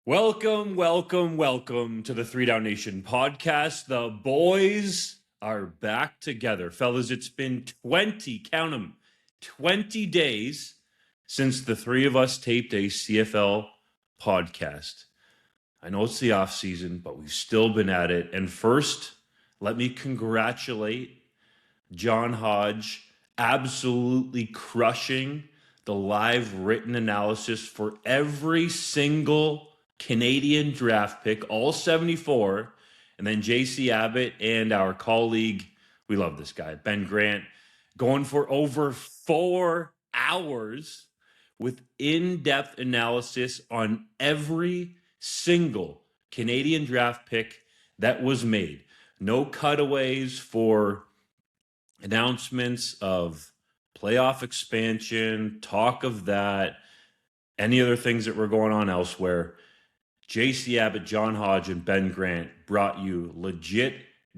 Welcome to the 3DownNation podcast. The boys are back together. Fellas, it's been 20, count them, 20 days since the three of us taped a CFL podcast. I know it's the off season, but we've still been at it. And first, let me congratulate John Hodge, absolutely crushing the live written analysis for every single Canadian draft pick, all 74, and then JC Abbott and our colleague, we love this guy, Ben Grant, going for over 4 hours with in-depth analysis on every single Canadian draft pick that was made. No cutaways for announcements of playoff expansion, talk of that, any other things that were going on elsewhere. JC Abbott, John Hodge, and Ben Grant brought you legit,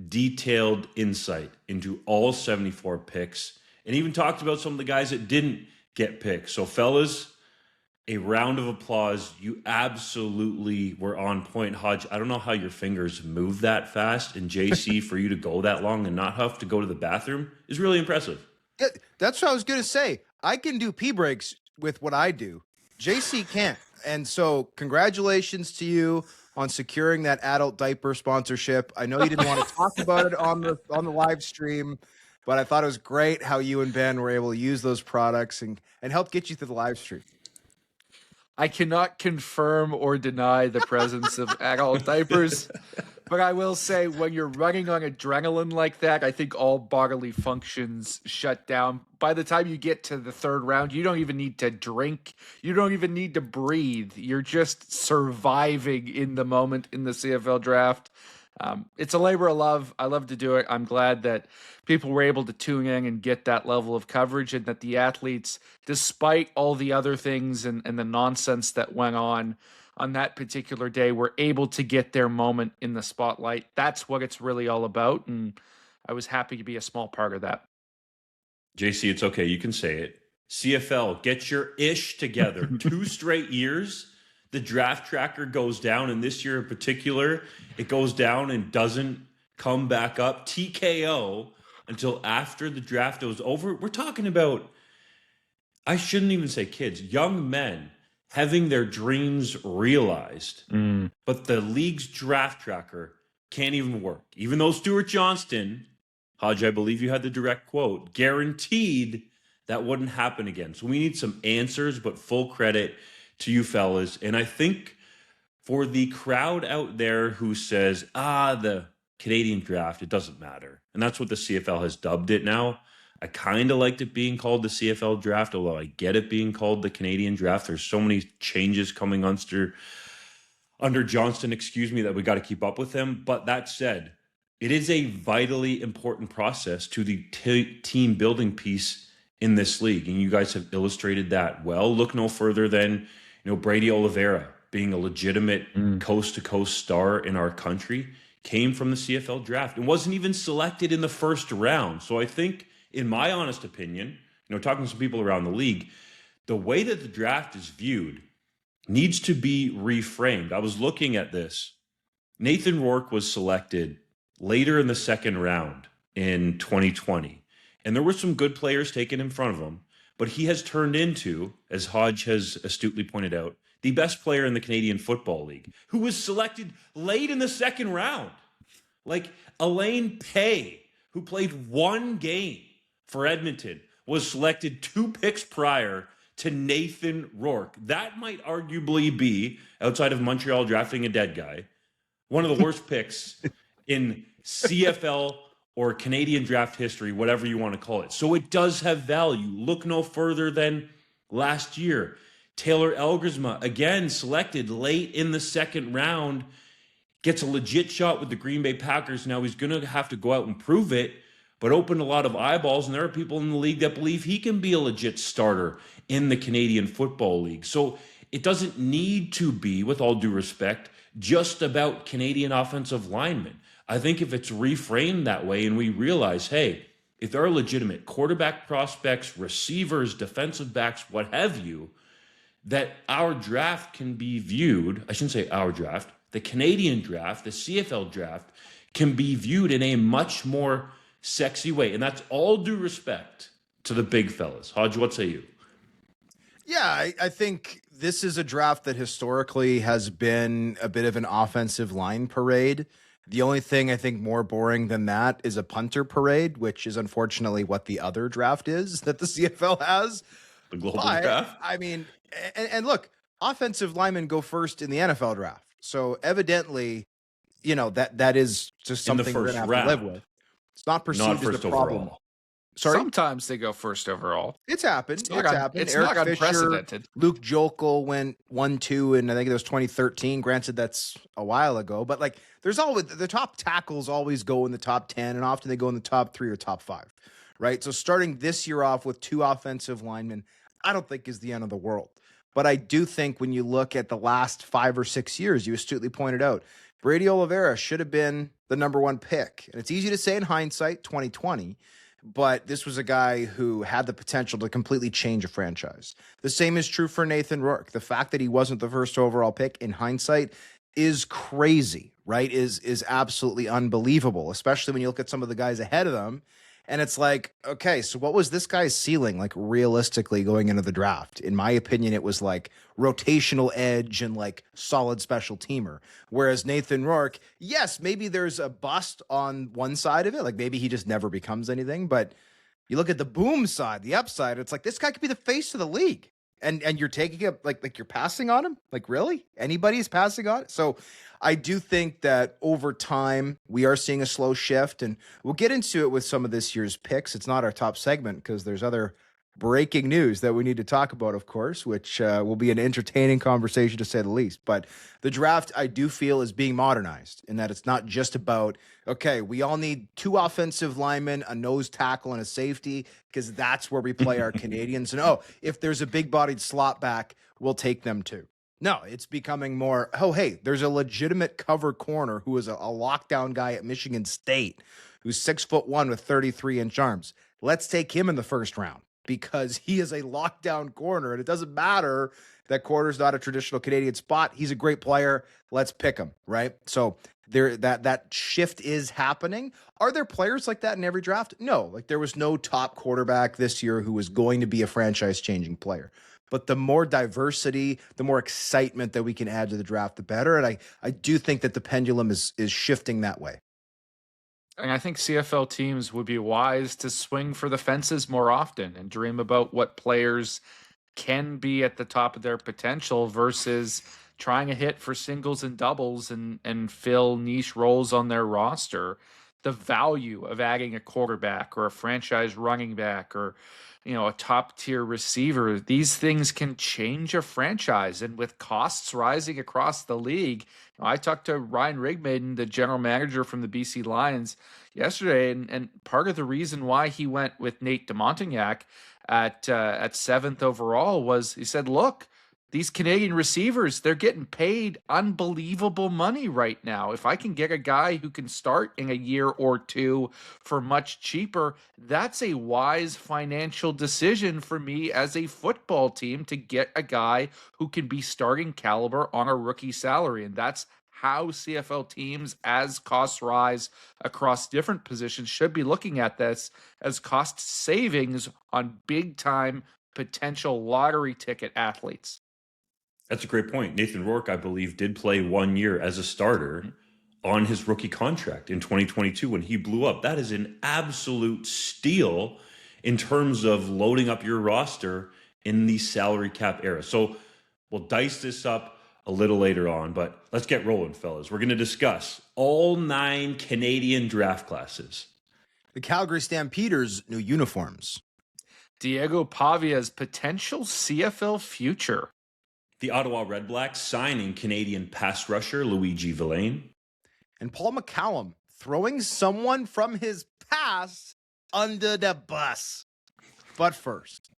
detailed insight into all 74 picks and even talked about some of the guys that didn't get picked. So, fellas, a round of applause. You absolutely were on point. Hodge, I don't know how your fingers move that fast. And JC, for you to go that long and not have to go to the bathroom is really impressive. Yeah, that's what I was going to say. I can do pee breaks with what I do. JC can't. And so congratulations to you on securing that adult diaper sponsorship. I know you didn't want to talk about it on the live stream, but I thought it was great how you and Ben were able to use those products and help get you through the live stream. I cannot confirm or deny the presence of adult diapers, but I will say when you're running on adrenaline like that, I think all bodily functions shut down. By the time you get to the third round, you don't even need to drink. You don't even need to breathe. You're just surviving in the moment in the CFL draft. It's a labor of love. I love to do it. I'm glad that people were able to tune in and get that level of coverage, and that the athletes, despite all the other things and the nonsense that went on that particular day, were able to get their moment in the spotlight. That's what it's really all about, and I was happy to be a small part of that. JC, it's okay. You can say it. CFL, get your ish together. 2 straight years, the draft tracker goes down, and this year in particular, it goes down and doesn't come back up. TKO until after the draft was over. We're talking about, I shouldn't even say kids, young men having their dreams realized. But the league's draft tracker can't even work. Even though Stuart Johnston, Hodge, I believe you had the direct quote, guaranteed that wouldn't happen again. So we need some answers, but full credit to you fellas. And I think for the crowd out there who says, the Canadian draft, it doesn't matter. And that's what the CFL has dubbed it now. I kind of liked it being called the CFL draft, although I get it being called the Canadian draft. There's so many changes coming under Johnston, that we got to keep up with him. But that said, it is a vitally important process to the team building piece in this league. And you guys have illustrated that well. Look no further than, Brady Oliveira being a legitimate coast-to-coast star in our country, came from the CFL draft and wasn't even selected in the first round. So I think, in my honest opinion, talking to some people around the league, the way that the draft is viewed needs to be reframed. I was looking at this. Nathan Rourke was selected later in the second round in 2020. And there were some good players taken in front of him, but he has turned into, as Hodge has astutely pointed out, the best player in the Canadian Football League, who was selected late in the second round. Like Elaine Pay, who played 1 game for Edmonton, was selected 2 picks prior to Nathan Rourke. That might arguably be, outside of Montreal drafting a dead guy, one of the worst picks in CFL or Canadian draft history, whatever you want to call it. So it does have value. Look no further than last year. Taylor Elgersma, again, selected late in the second round, gets a legit shot with the Green Bay Packers. Now he's going to have to go out and prove it, but opened a lot of eyeballs, and there are people in the league that believe he can be a legit starter in the Canadian Football League. So it doesn't need to be, with all due respect, just about Canadian offensive linemen. I think if it's reframed that way and we realize, hey, if there are legitimate quarterback prospects, receivers, defensive backs, what have you, that our draft can be viewed, I shouldn't say our draft, the Canadian draft, the CFL draft can be viewed in a much more sexy way. And that's all due respect to the big fellas. Hodge, what say you? Yeah, I think this is a draft that historically has been a bit of an offensive line parade. The only thing I think more boring than that is a punter parade, which is unfortunately what the other draft is that the CFL has. The global But, draft? I mean, and look, offensive linemen go first in the NFL draft. So evidently, that is just In the something we're first going to have to live round. with. It's not perceived Not as first a problem. overall. Sorry? Sometimes they go first overall. It's happened. It's not It's happened. It's Eric not Fisher, unprecedented. Luke Jokel went 1-2, and I think it was 2013. Granted, that's a while ago, but like, there's always the top tackles always go in the top 10, and often they go in the top 3 or top 5, right? So starting this year off with 2 offensive linemen, I don't think is the end of the world. But I do think when you look at the last 5 or 6 years, you astutely pointed out, Brady Oliveira should have been the number 1 pick. And it's easy to say in hindsight, 2020. But this was a guy who had the potential to completely change a franchise. The same is true for Nathan Rourke. The fact that he wasn't the first overall pick in hindsight is crazy, right? Is absolutely unbelievable, especially when you look at some of the guys ahead of them. And it's like, okay, so what was this guy's ceiling like realistically going into the draft? In my opinion, it was like rotational edge and like solid special teamer. Whereas Nathan Rourke, yes, maybe there's a bust on one side of it. Like maybe he just never becomes anything. But you look at the boom side, the upside, it's like this guy could be the face of the league. And you're taking it like you're passing on him? Like really? Anybody's passing on it? So I do think that over time we are seeing a slow shift, and we'll get into it with some of this year's picks. It's not our top segment because there's other breaking news that we need to talk about, of course, which will be an entertaining conversation to say the least. But the draft, I do feel, is being modernized in that it's not just about, okay, we all need 2 offensive linemen, a nose tackle, and a safety, because that's where we play our Canadians. And if there's a big-bodied slot back, we'll take them too. No, it's becoming more, hey, there's a legitimate cover corner who is a lockdown guy at Michigan State who's 6'1" with 33-inch arms. Let's take him in the first round because he is a lockdown corner, and it doesn't matter that corner's not a traditional Canadian spot. He's a great player. Let's pick him, right? So that shift is happening. Are there players like that in every draft? No, like there was no top quarterback this year who was going to be a franchise-changing player. But the more diversity, the more excitement that we can add to the draft, the better. And I do think that the pendulum is shifting that way. And I think CFL teams would be wise to swing for the fences more often and dream about what players can be at the top of their potential versus trying to hit for singles and doubles and fill niche roles on their roster. The value of adding a quarterback or a franchise running back or a top tier receiver, these things can change a franchise. And with costs rising across the league, I talked to Ryan Rigmaiden, the general manager from the BC Lions yesterday. And part of the reason why he went with Nate DeMontignac at 7th overall was he said, look, these Canadian receivers, they're getting paid unbelievable money right now. If I can get a guy who can start in a year or 2 for much cheaper, that's a wise financial decision for me as a football team to get a guy who can be starting caliber on a rookie salary. And that's how CFL teams, as costs rise across different positions, should be looking at this as cost savings on big-time potential lottery ticket athletes. That's a great point. Nathan Rourke, I believe, did play 1 year as a starter on his rookie contract in 2022 when he blew up. That is an absolute steal in terms of loading up your roster in the salary cap era. So we'll dice this up a little later on, but let's get rolling, fellas. We're going to discuss all 9 Canadian draft classes. The Calgary Stampeders' new uniforms. Diego Pavia's potential CFL future. The Ottawa Redblacks signing Canadian pass rusher Luiji Vilain. And Paul McCallum throwing someone from his past under the bus. But first,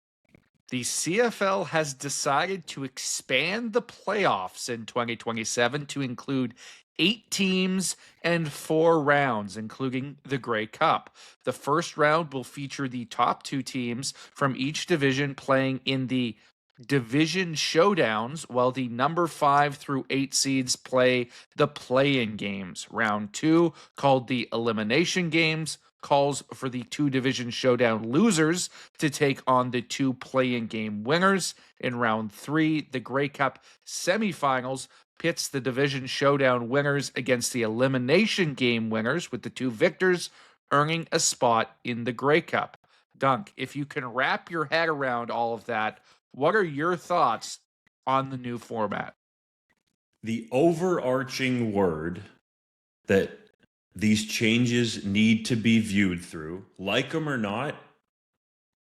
the CFL has decided to expand the playoffs in 2027 to include 8 teams and 4 rounds, including the Grey Cup. The first round will feature the top 2 teams from each division playing in the division showdowns, while the number 5 through 8 seeds play the play-in games. Round 2, called the elimination games, calls for the 2 division showdown losers to take on the 2 play-in game winners. In round 3, the Grey Cup semifinals pits the division showdown winners against the elimination game winners, with the 2 victors earning a spot in the Grey Cup. Dunk, if you can wrap your head around all of that, what are your thoughts on the new format? The overarching word that these changes need to be viewed through, like them or not,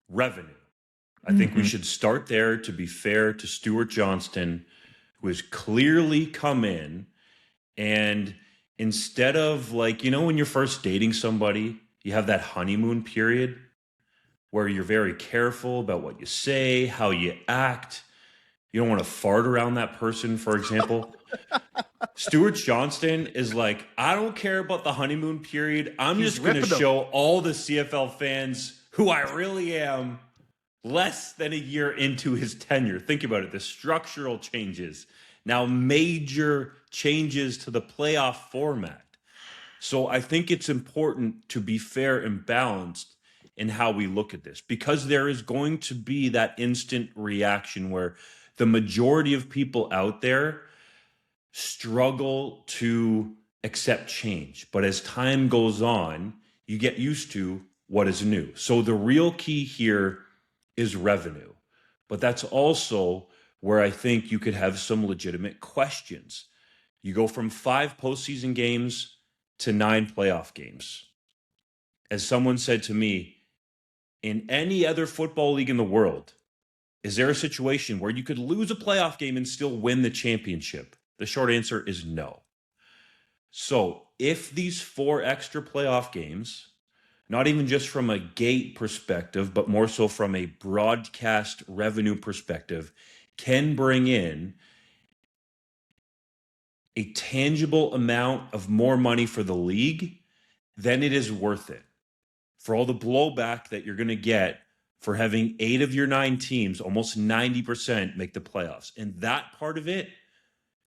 revenue. I think we should start there, to be fair to Stuart Johnston, who has clearly come in and instead of, like, you know, when you're first dating somebody, you have that honeymoon period where you're very careful about what you say, how you act. You don't want to fart around that person, for example. Stuart Johnston is like, I don't care about the honeymoon period. I'm just going to show all the CFL fans who I really am less than a year into his tenure. Think about it. The structural changes, now major changes to the playoff format. So I think it's important to be fair and balanced in how we look at this, because there is going to be that instant reaction where the majority of people out there struggle to accept change. But as time goes on, you get used to what is new. So the real key here is revenue. But that's also where I think you could have some legitimate questions. You go from 5 postseason games to 9 playoff games. As someone said to me, in any other football league in the world, is there a situation where you could lose a playoff game and still win the championship? The short answer is no. So if these 4 extra playoff games, not even just from a gate perspective, but more so from a broadcast revenue perspective, can bring in a tangible amount of more money for the league, then it is worth it. For all the blowback that you're going to get for having 8 of your 9 teams, almost 90%, make the playoffs. And that part of it,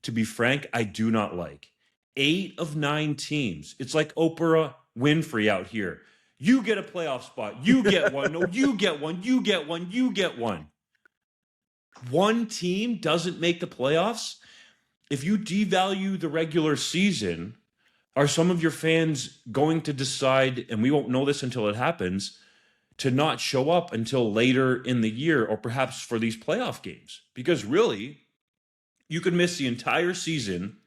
to be frank, I do not like. 8 of 9 teams. It's like Oprah Winfrey out here. You get a playoff spot. You get one. No, you get one. You get one. You get one. One team doesn't make the playoffs. If you devalue the regular season, are some of your fans going to decide, and we won't know this until it happens, to not show up until later in the year, or perhaps for these playoff games? Because really, you could miss the entire season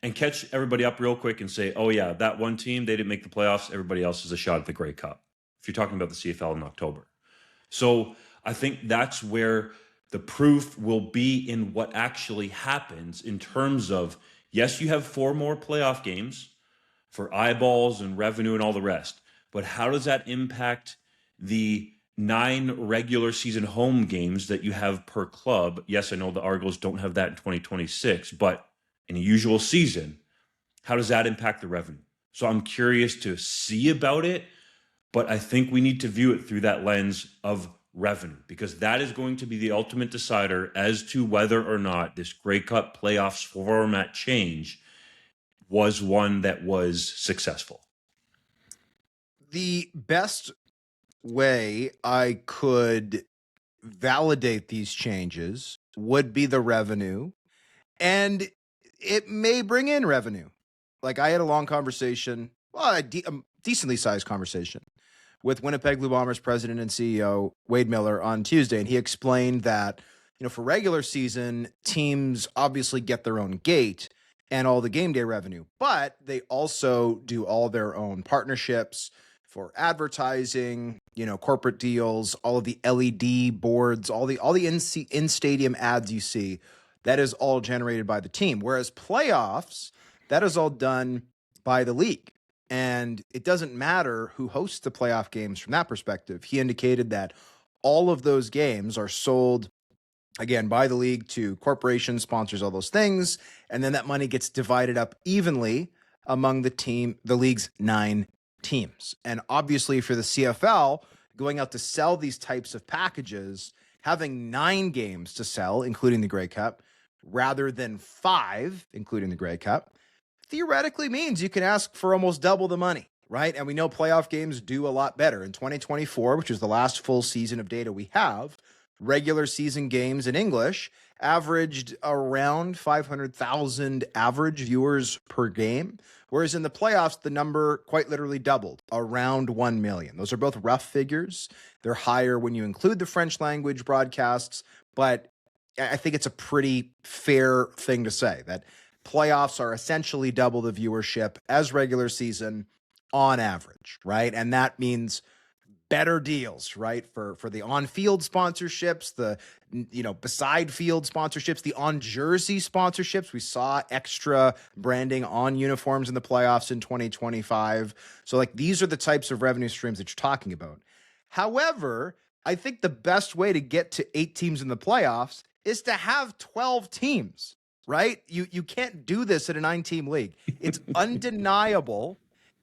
and catch everybody up real quick and say, oh yeah, that one team, they didn't make the playoffs. Everybody else is a shot at the Grey Cup, if you're talking about the CFL in October. So I think that's where the proof will be in what actually happens, in terms of, yes, you have 4 more playoff games for eyeballs and revenue and all the rest, but how does that impact the 9 regular season home games that you have per club? Yes, I know the Argos don't have that in 2026, but in a usual season, how does that impact the revenue? So I'm curious to see about it, but I think we need to view it through that lens of revenue, because that is going to be the ultimate decider as to whether or not this Grey Cup playoffs format change was one that was successful. The best way I could validate these changes would be the revenue, and it may bring in revenue. Like, I had a long conversation, well, a decently sized conversation with Winnipeg Blue Bombers president and CEO Wade Miller on Tuesday, and he explained that, you know, for regular season, teams obviously get their own gate and all the game day revenue, but they also do all their own partnerships for advertising, you know, corporate deals, all of the LED boards, all the in-stadium ads you see, that is all generated by the team. Whereas playoffs, that is all done by the league. And it doesn't matter who hosts the playoff games from that perspective. He indicated that all of those games are sold, again, by the league to corporations, sponsors, all those things. And then that money gets divided up evenly among the league's 9 teams. And obviously for the CFL, going out to sell these types of packages, having 9 games to sell, including the Grey Cup, rather than 5, including the Grey Cup, theoretically means you can ask for almost double the money, right? And we know playoff games do a lot better. In 2024, which is the last full season of data we have, regular season games in English averaged around 500,000 average viewers per game, whereas in the playoffs, the number quite literally doubled, around 1 million. Those are both rough figures. They're higher when you include the French language broadcasts, but I think it's a pretty fair thing to say that playoffs are essentially double the viewership as regular season on average, right? And that means better deals, right? For the on-field sponsorships, the beside field sponsorships, the on-jersey sponsorships. We saw extra branding on uniforms in the playoffs in 2025. So like these are the types of revenue streams that you're talking about. However, I think the best way to get to 8 teams in the playoffs is to have 12 teams, right? You can't do this in a 9-team league. It's undeniable,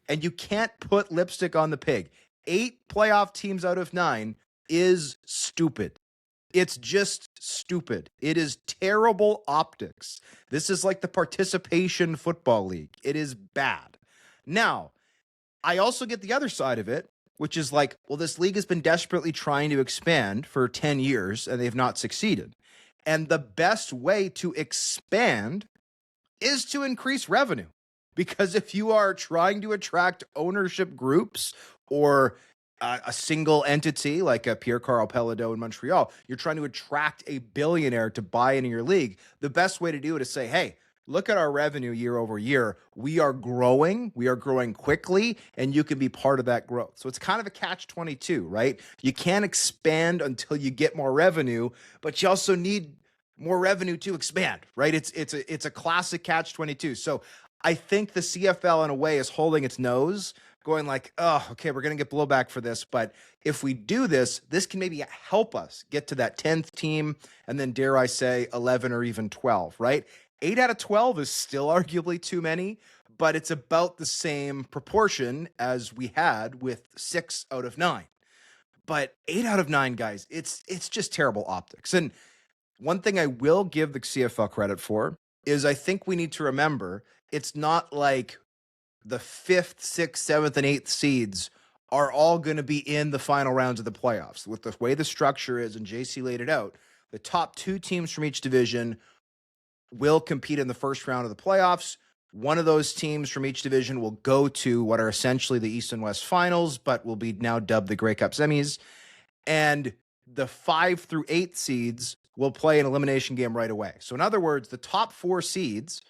and you can't put lipstick on the pig. 8 playoff teams out of 9 is stupid. It's just stupid. It is terrible optics. This is like the participation football league. It is bad. Now, I also get the other side of it, which is like, well, this league has been desperately trying to expand for 10 years and they've not succeeded. And the best way to expand is to increase revenue. Because if you are trying to attract ownership groups or a single entity like a Pierre-Karl Pelado in Montreal, you're trying to attract a billionaire to buy into your league, the best way to do it is say, hey, look at our revenue year over year. We are growing quickly, and you can be part of that growth. So it's kind of a catch-22, right? You can't expand until you get more revenue, but you also need more revenue to expand, right? It's a classic catch-22. So I think the CFL in a way is holding its nose, going like, oh, okay, we're going to get blowback for this. But if we do this, this can maybe help us get to that 10th team. And then dare I say 11 or even 12, right? 8 out of 12 is still arguably too many, but it's about the same proportion as we had with 6 out of 9. But 8 out of 9, guys, it's just terrible optics. And one thing I will give the CFL credit for is I think we need to remember it's not like the 5th, 6th, 7th, and 8th seeds are all going to be in the final rounds of the playoffs. With the way the structure is, and JC laid it out, the top 2 teams from each division will compete in the first round of the playoffs. One of those teams from each division will go to what are essentially the East and West finals, but will be now dubbed the Grey Cup semis. And the 5 through 8 seeds will play an elimination game right away. So in other words, the top 4 seeds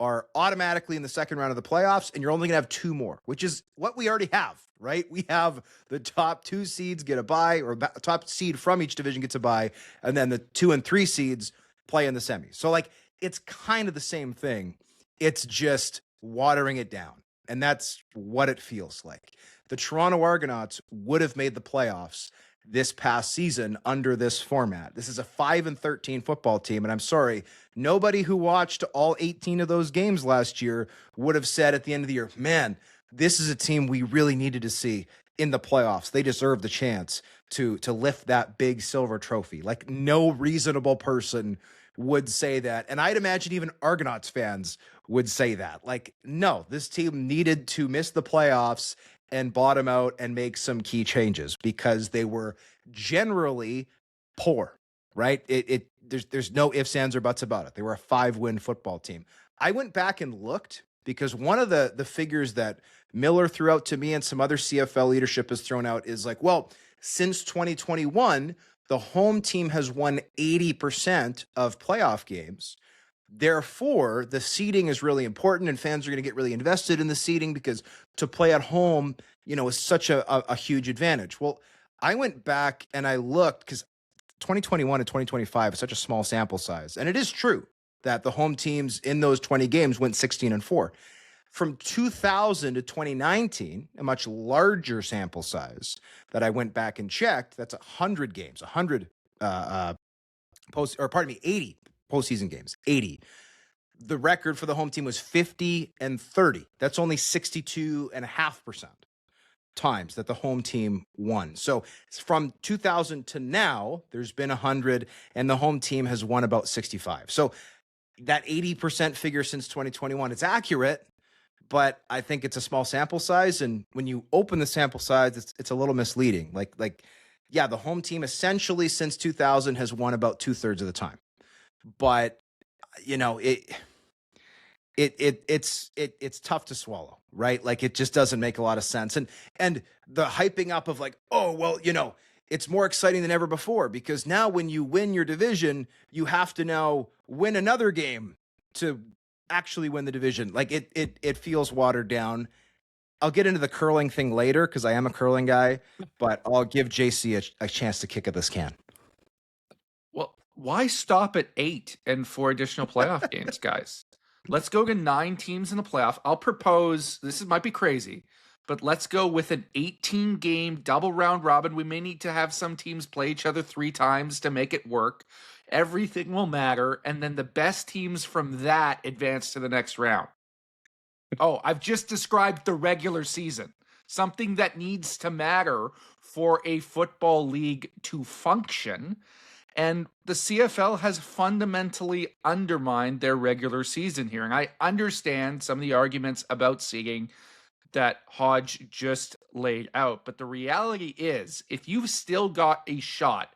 are automatically in the second round of the playoffs, and you're only going to have 2 more, which is what we already have, right? We have the top 2 seeds get a bye, or top seed from each division gets a bye, and then the 2 and 3 seeds play in the semis. So like, it's kind of the same thing. It's just watering it down, and that's what it feels like. The Toronto Argonauts would have made the playoffs this past season under this format. This is a 5-13 football team, and I'm sorry, nobody who watched all 18 of those games last year would have said at the end of the year, man, this is a team we really needed to see in the playoffs. They deserve the chance to lift that big silver trophy. Like, no reasonable person would say that. And I'd imagine even Argonauts fans would say that. Like, no, this team needed to miss the playoffs and bottom out and make some key changes because they were generally poor, right? There's no ifs, ands, or buts about it. They were a 5-win football team. I went back and looked because one of the figures that Miller threw out to me and some other CFL leadership has thrown out is like, well, since 2021, the home team has won 80% of playoff games. Therefore, the seeding is really important, and fans are going to get really invested in the seeding because to play at home, is such a huge advantage. Well, I went back and I looked because 2021 and 2025 is such a small sample size. And it is true that the home teams in those 20 games went 16-4. From 2000 to 2019, a much larger sample size that I went back and checked, that's 100 games, 80 postseason games, 80. The record for the home team was 50-30. That's only 62.5%. times that the home team won. So from 2000 to now, there's been 100, and the home team has won about 65. So that 80% figure since 2021, it's accurate, but I think it's a small sample size. And when you open the sample size, it's a little misleading. Yeah, the home team essentially since 2000 has won about 2/3 of the time. But, it's tough to swallow, right? Like, it just doesn't make a lot of sense. And the hyping up of like, oh, well, it's more exciting than ever before, because now when you win your division, you have to now win another game to actually win the division. Like, it feels watered down. I'll get into the curling thing later because I am a curling guy, but I'll give JC a chance to kick at this can. Well, why stop at 8 and 4 additional playoff games, guys? Let's go to 9 teams in the playoff. I'll propose, might be crazy, but let's go with an 18-game double round robin. We may need to have some teams play each other 3 times to make it work. Everything will matter, and then the best teams from that advance to the next round. Oh, I've just described the regular season, something that needs to matter for a football league to function. And the CFL has fundamentally undermined their regular season here. And I understand some of the arguments about seeding that Hodge just laid out. But the reality is, if you've still got a shot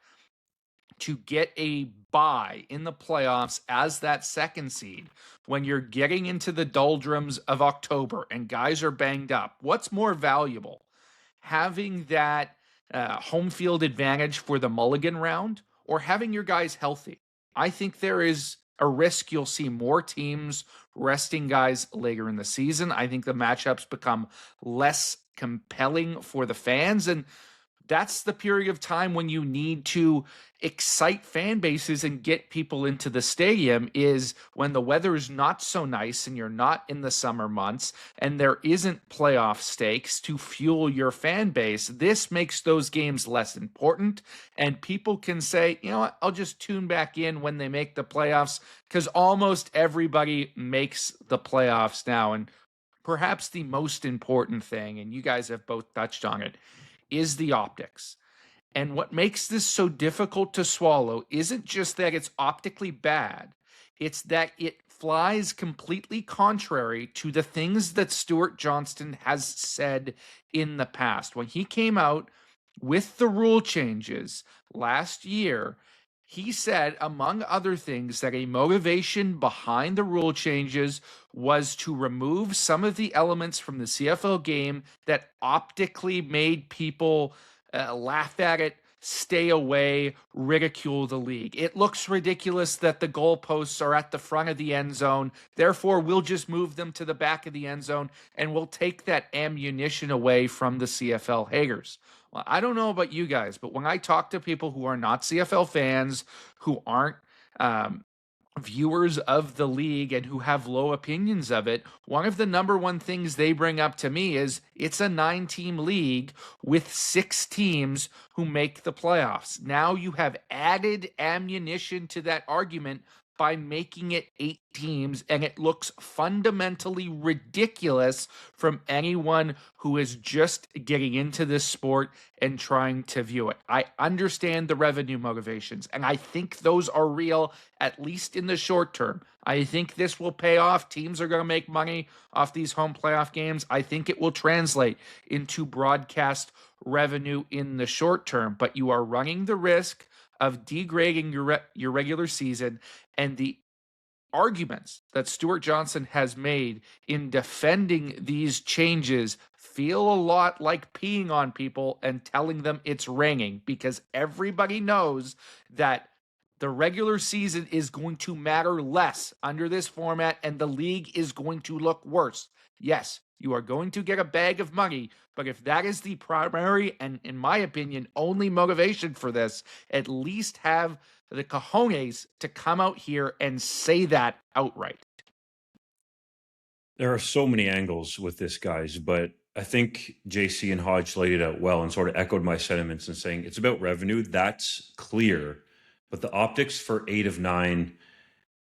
to get a bye in the playoffs as that second seed, when you're getting into the doldrums of October and guys are banged up, what's more valuable? Having that home field advantage for the mulligan round, or having your guys healthy? I think there is a risk you'll see more teams resting guys later in the season. I think the matchups become less compelling for the fans, and that's the period of time when you need to excite fan bases and get people into the stadium, is when the weather is not so nice and you're not in the summer months and there isn't playoff stakes to fuel your fan base. This makes those games less important, and people can say, you know what, I'll just tune back in when they make the playoffs, because almost everybody makes the playoffs now. And perhaps the most important thing, and you guys have both touched on it, is the optics. And what makes this so difficult to swallow isn't just that it's optically bad, it's that it flies completely contrary to the things that Stuart Johnston has said in the past. When he came out with the rule changes last year, he said, among other things, that a motivation behind the rule changes was to remove some of the elements from the CFL game that optically made people laugh at it, stay away, ridicule the league. It looks ridiculous that the goalposts are at the front of the end zone. Therefore, we'll just move them to the back of the end zone, and we'll take that ammunition away from the CFL haters. Well, I don't know about you guys, but when I talk to people who are not CFL fans, who aren't viewers of the league and who have low opinions of it, one of the number one things they bring up to me is it's a 9-team league with 6 teams who make the playoffs. Now you have added ammunition to that argument by making it 8 teams, and it looks fundamentally ridiculous from anyone who is just getting into this sport and trying to view it. I understand the revenue motivations, and I think those are real, at least in the short term. I think this will pay off. Teams are going to make money off these home playoff games. I think it will translate into broadcast revenue in the short term, but you are running the risk of degrading your regular season. And the arguments that Stuart Johnston has made in defending these changes feel a lot like peeing on people and telling them it's raining, because everybody knows that the regular season is going to matter less under this format, and the league is going to look worse. Yes, you are going to get a bag of money, but if that is the primary and, in my opinion, only motivation for this, at least have the cojones to come out here and say that outright. There are so many angles with this, guys, but I think JC and Hodge laid it out well and sort of echoed my sentiments in saying it's about revenue. That's clear. But the optics for 8 of 9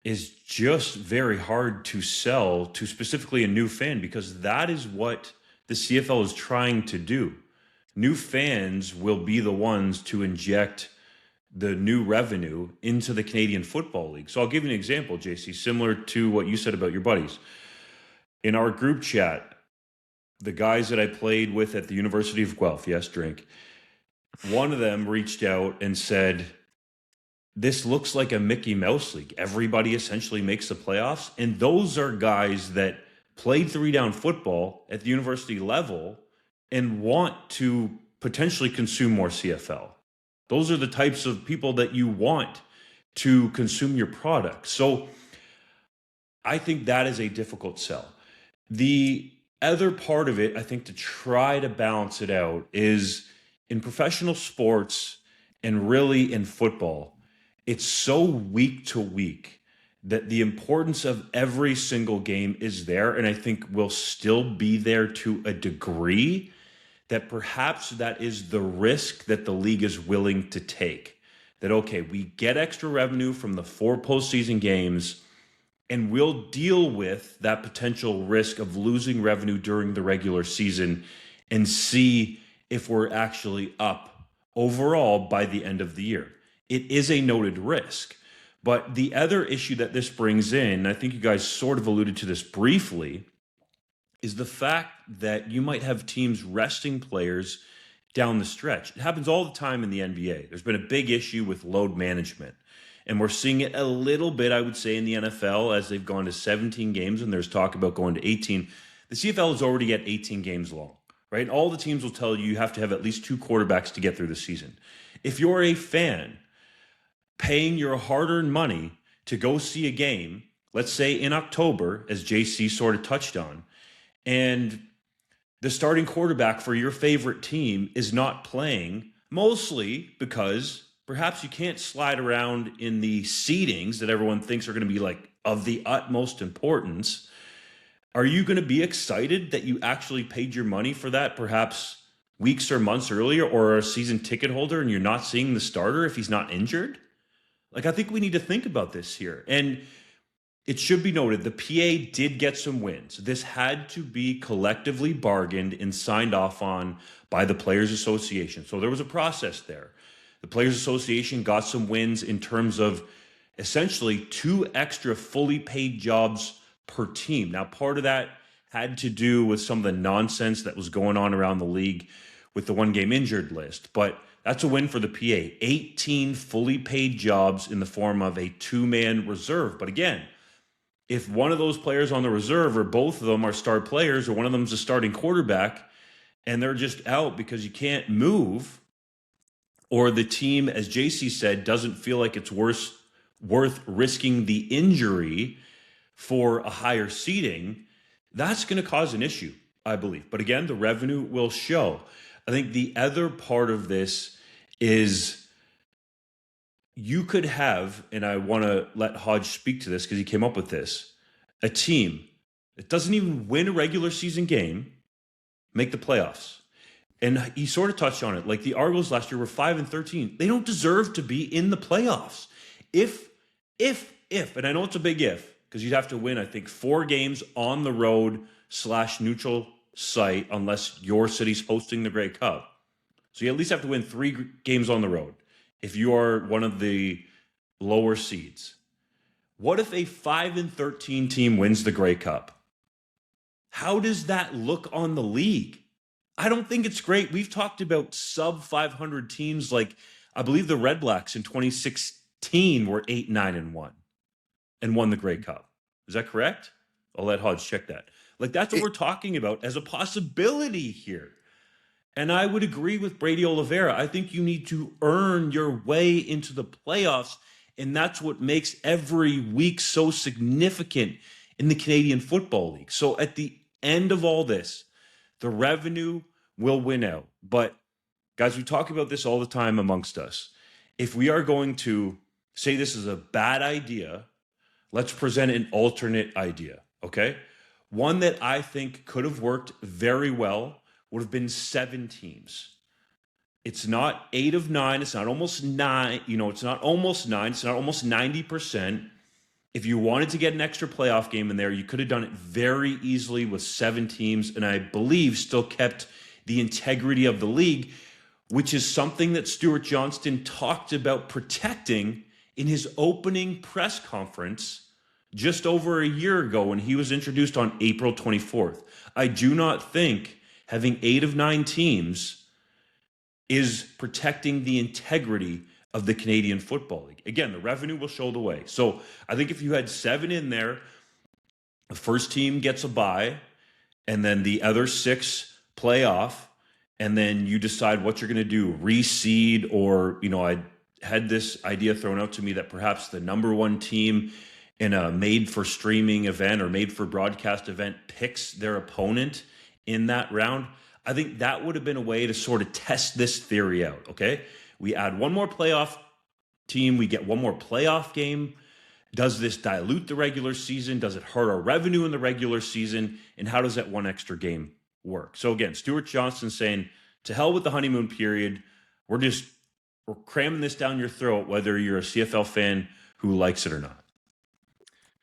is just very hard to sell to specifically a new fan, because that is what the CFL is trying to do. new fans will be the ones to inject the new revenue into the Canadian Football League. So I'll give you an example, JC, similar to what you said about your buddies. In our group chat, the guys that I played with at the University of Guelph, yes, drink, one of them reached out and said, this looks like a Mickey Mouse league. Everybody essentially makes the playoffs. And those are guys that played 3-down football at the university level and want to potentially consume more CFL. Those are the types of people that you want to consume your product. So I think that is a difficult sell. The other part of it, I think, to try to balance it out is in professional sports and really in football, it's so week to week that the importance of every single game is there, and I think will still be there to a degree, that perhaps that is the risk that the league is willing to take. That, okay, we get extra revenue from the 4 postseason games, and we'll deal with that potential risk of losing revenue during the regular season and see if we're actually up overall by the end of the year. It is a noted risk. But the other issue that this brings in, I think you guys sort of alluded to this briefly, is the fact that you might have teams resting players down the stretch. It happens all the time in the NBA. There's been a big issue with load management. And we're seeing it a little bit, I would say, in the NFL as they've gone to 17 games and there's talk about going to 18. The CFL is already at 18 games long, right? All the teams will tell you have to have at least 2 quarterbacks to get through the season. If you're a fan paying your hard-earned money to go see a game, let's say in October, as JC sort of touched on, and the starting quarterback for your favorite team is not playing, mostly because perhaps you can't slide around in the seedings that everyone thinks are going to be like of the utmost importance, are you going to be excited that you actually paid your money for that perhaps weeks or months earlier, or a season ticket holder and you're not seeing the starter if he's not injured? Like, I think we need to think about this here. And it should be noted, the PA did get some wins. This had to be collectively bargained and signed off on by the Players Association. So there was a process there. The Players Association got some wins in terms of essentially 2 extra fully paid jobs per team. Now, part of that had to do with some of the nonsense that was going on around the league with the 1-game injured list. But that's a win for the PA. 18 fully paid jobs in the form of a 2-man reserve. But again, if one of those players on the reserve or both of them are star players or one of them's a starting quarterback and they're just out because you can't move, or the team, as JC said, doesn't feel like it's worth risking the injury for a higher seeding, that's going to cause an issue, I believe. But again, the revenue will show. I think the other part of this is you could have, and I want to let Hodge speak to this because he came up with this, a team that doesn't even win a regular season game, make the playoffs. And he sort of touched on it. Like the Argos last year were 5-13. They don't deserve to be in the playoffs. If, and I know it's a big if, because you'd have to win, I think, 4 games on the road / neutral site unless your city's hosting the Grey Cup. So you at least have to win 3 games on the road if you are one of the lower seeds. What if a 5-13 team wins the Grey Cup? How does that look on the league? I don't think it's great. We've talked about sub 500 teams, like I believe the Redblacks in 2016 were 8-9-1 and won the Grey Cup. Is that correct? I'll let Hodge check that. Like, that's what we're talking about as a possibility here. And I would agree with Brady Oliveira. I think you need to earn your way into the playoffs, and that's what makes every week so significant in the Canadian Football League. So at the end of all this, the revenue will win out. But, guys, we talk about this all the time amongst us. If we are going to say this is a bad idea, let's present an alternate idea, okay? One that I think could have worked very well would have been 7 teams. It's not 8 of 9. It's not almost 9. It's not almost 9. It's not almost 90%. If you wanted to get an extra playoff game in there, you could have done it very easily with 7 teams, and I believe still kept the integrity of the league, which is something that Stuart Johnston talked about protecting in his opening press conference just over a year ago when he was introduced on April 24th. I do not think having 8 of 9 teams is protecting the integrity of the Canadian Football League. Again, the revenue will show the way. So I think if you had 7 in there, the first team gets a bye, and then the other 6 play off, and then you decide what you're going to do, reseed, or, I had this idea thrown out to me that perhaps the number 1 team in a made for streaming event or made for broadcast event picks their opponent in that round. I think that would have been a way to sort of test this theory out. Okay. We add one more playoff team. We get one more playoff game. Does this dilute the regular season? Does it hurt our revenue in the regular season? And how does that one extra game work? So again, Stuart Johnston saying, to hell with the honeymoon period. We're cramming this down your throat, whether you're a CFL fan who likes it or not.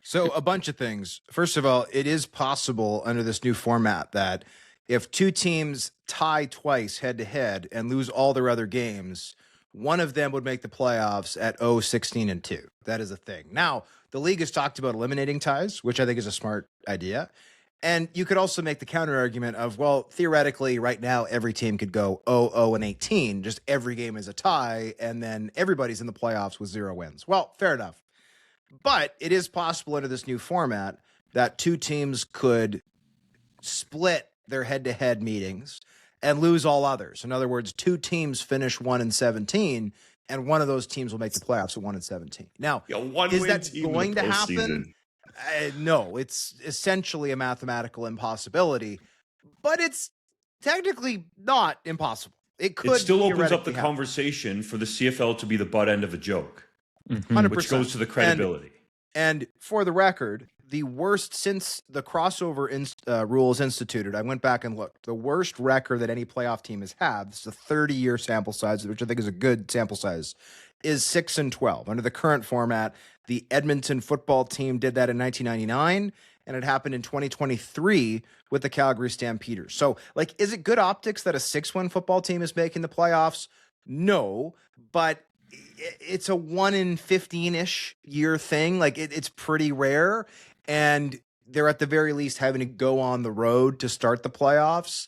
So a bunch of things. First of all, it is possible under this new format that if 2 teams tie twice head to head and lose all their other games, one of them would make the playoffs at 16-2. That is a thing. Now, the league has talked about eliminating ties, which I think is a smart idea. And you could also make the counter argument of, well, theoretically, right now, every team could go 0-18. Just every game is a tie, and then everybody's in the playoffs with 0 wins. Well, fair enough. But it is possible under this new format that 2 teams could split their head-to-head meetings and lose all others. In other words, 2 teams finish 1-17, and one of those teams will make the playoffs at 1-17. Now, is that going to happen? No, it's essentially a mathematical impossibility, but it's technically not impossible. It could. It still opens up the happen. Conversation for the CFL to be the butt end of a joke, 100%. which goes to the credibility. And for the record, the worst since the crossover rule is instituted, I went back and looked. The worst record that any playoff team has had, this is a 30-year sample size, which I think is a good sample size, is 6-12. Under the current format, the Edmonton football team did that in 1999, and it happened in 2023 with the Calgary Stampeders. So, is it good optics that a 6-win football team is making the playoffs? No, but it's a 1 in 15-ish year thing. It's pretty rare, and they're at the very least having to go on the road to start the playoffs.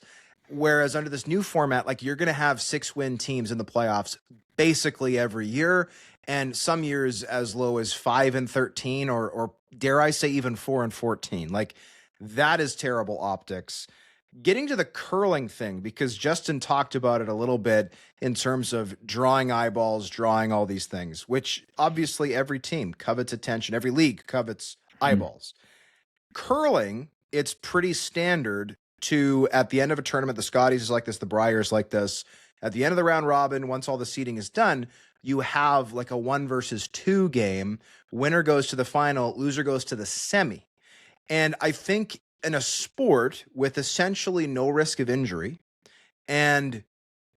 Whereas under this new format, you're going to have 6-win teams in the playoffs basically every year, and some years as low as 5-13, or dare I say even 4-14. That is terrible optics. Getting to the curling thing, because Justin talked about it a little bit in terms of drawing eyeballs, drawing all these things, which obviously every team covets attention. Every league covets eyeballs. Curling, it's pretty standard to, at the end of a tournament, the Scotties is like this, the Briars like this. At the end of the round robin, once all the seeding is done, you have a 1 versus 2 game. Winner goes to the final, loser goes to the semi. And I think in a sport with essentially no risk of injury and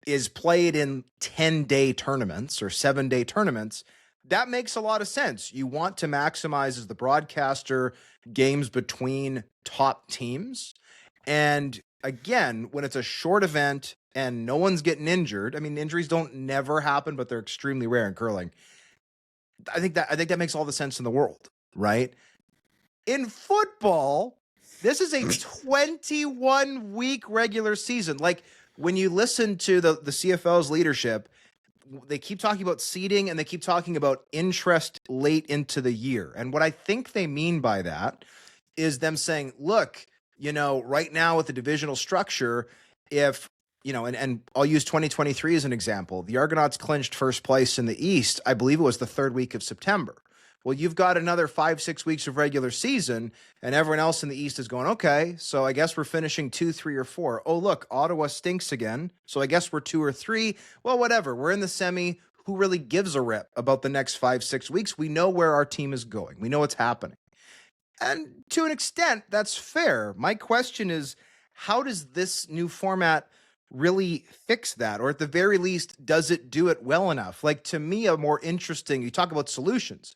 is played in 10-day tournaments or 7-day tournaments, that makes a lot of sense. You want to maximize, as the broadcaster, games between top teams. And again, when it's a short event and no one's getting injured, I mean, injuries don't never happen, but they're extremely rare in curling. I think that makes all the sense in the world, right? In football, this is a 21-week regular season. When you listen to the CFL's leadership, they keep talking about seeding and they keep talking about interest late into the year. And what I think they mean by that is them saying, look, right now with the divisional structure, if, and I'll use 2023 as an example, the Argonauts clinched first place in the East. I believe it was the 3rd week of September. Well, you've got another 5-6 weeks of regular season, and everyone else in the East is going, okay, so I guess we're finishing 2, 3, or 4. Oh, look, Ottawa stinks again, so I guess we're 2 or 3. Well, whatever. We're in the semi. Who really gives a rip about the next 5-6 weeks? We know where our team is going. We know what's happening. And to an extent, that's fair. My question is, how does this new format really fix that? Or at the very least, does it do it well enough? To me, a more interesting, you talk about solutions.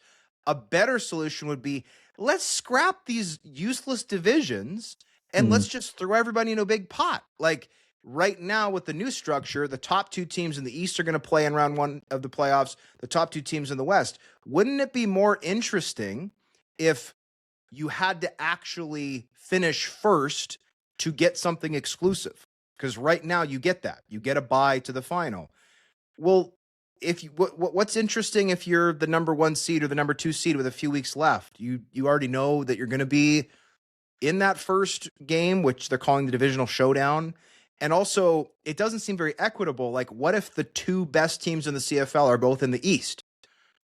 A better solution would be, let's scrap these useless divisions and let's just throw everybody in a big pot. right now with the new structure, the top 2 teams in the East are going to play in round 1 of the playoffs, the top 2 teams in the West. Wouldn't it be more interesting if you had to actually finish first to get something exclusive? Because right now you get that. You get a bye to the final. Well, if you, what's interesting if you're the number 1 seed or the number 2 seed with a few weeks left? You already know that you're going to be in that first game, which they're calling the divisional showdown. And also, it doesn't seem very equitable. Like, what if the 2 best teams in the CFL are both in the East?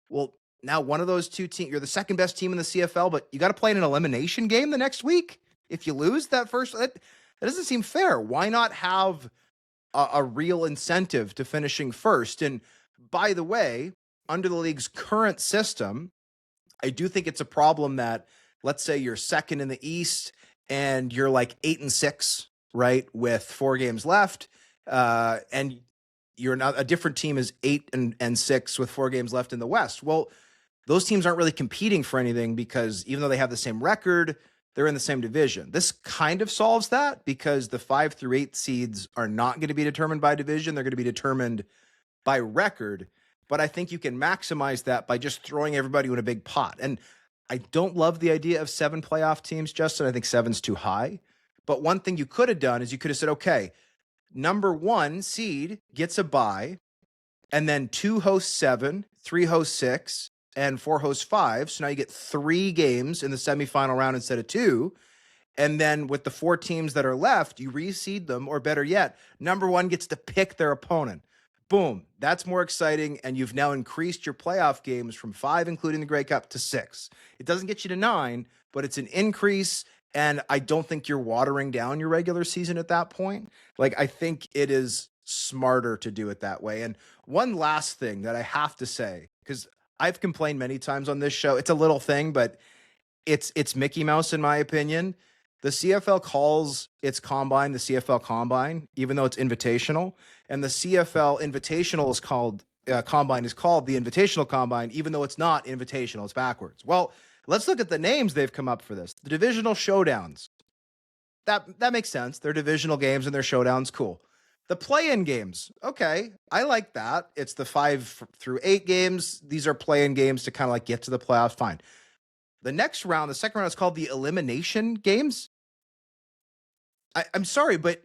Well, now one of those 2 teams, you're the second best team in the CFL, but you got to play in an elimination game the next week. If you lose that first, that doesn't seem fair. Why not have a real incentive to finishing first? And by the way, under the league's current system, I do think it's a problem that, let's say you're second in the East and you're like 8-6, right, with 4 games left, and you're not, a different team is 8-6 with 4 games left in the West. Well, those teams aren't really competing for anything because even though they have the same record, they're in the same division. This kind of solves that because the 5 through 8 seeds are not going to be determined by division. They're going to be determined by record. But I think you can maximize that by just throwing everybody in a big pot. And I don't love the idea of 7 playoff teams, Justin. I think 7's too high. But one thing you could have done is you could have said, okay, number 1 seed gets a bye, and then 2 hosts 7, 3 hosts 6, and 4 hosts 5. So now you get 3 games in the semifinal round instead of 2. And then with the 4 teams that are left, you reseed them, or better yet, number 1 gets to pick their opponent. Boom. That's more exciting. And you've now increased your playoff games from 5, including the Grey Cup, to 6. It doesn't get you to 9, but it's an increase. And I don't think you're watering down your regular season at that point. Like, I think it is smarter to do it that way. And one last thing that I have to say, because I've complained many times on this show, it's a little thing, but it's Mickey Mouse in my opinion. The CFL calls its combine the CFL Combine, even though it's invitational, and the CFL Invitational is called Combine is called the Invitational Combine, even though it's not invitational. It's backwards. Well, let's look at the names they've come up for this. The divisional showdowns. That makes sense. They're divisional games and they're showdowns. Cool. The play-in games. Okay, I like that. It's the 5 through 8 games. These are play-in games to kind of like get to the playoffs. Fine. The next round, the second round, is called the elimination games. I'm sorry, but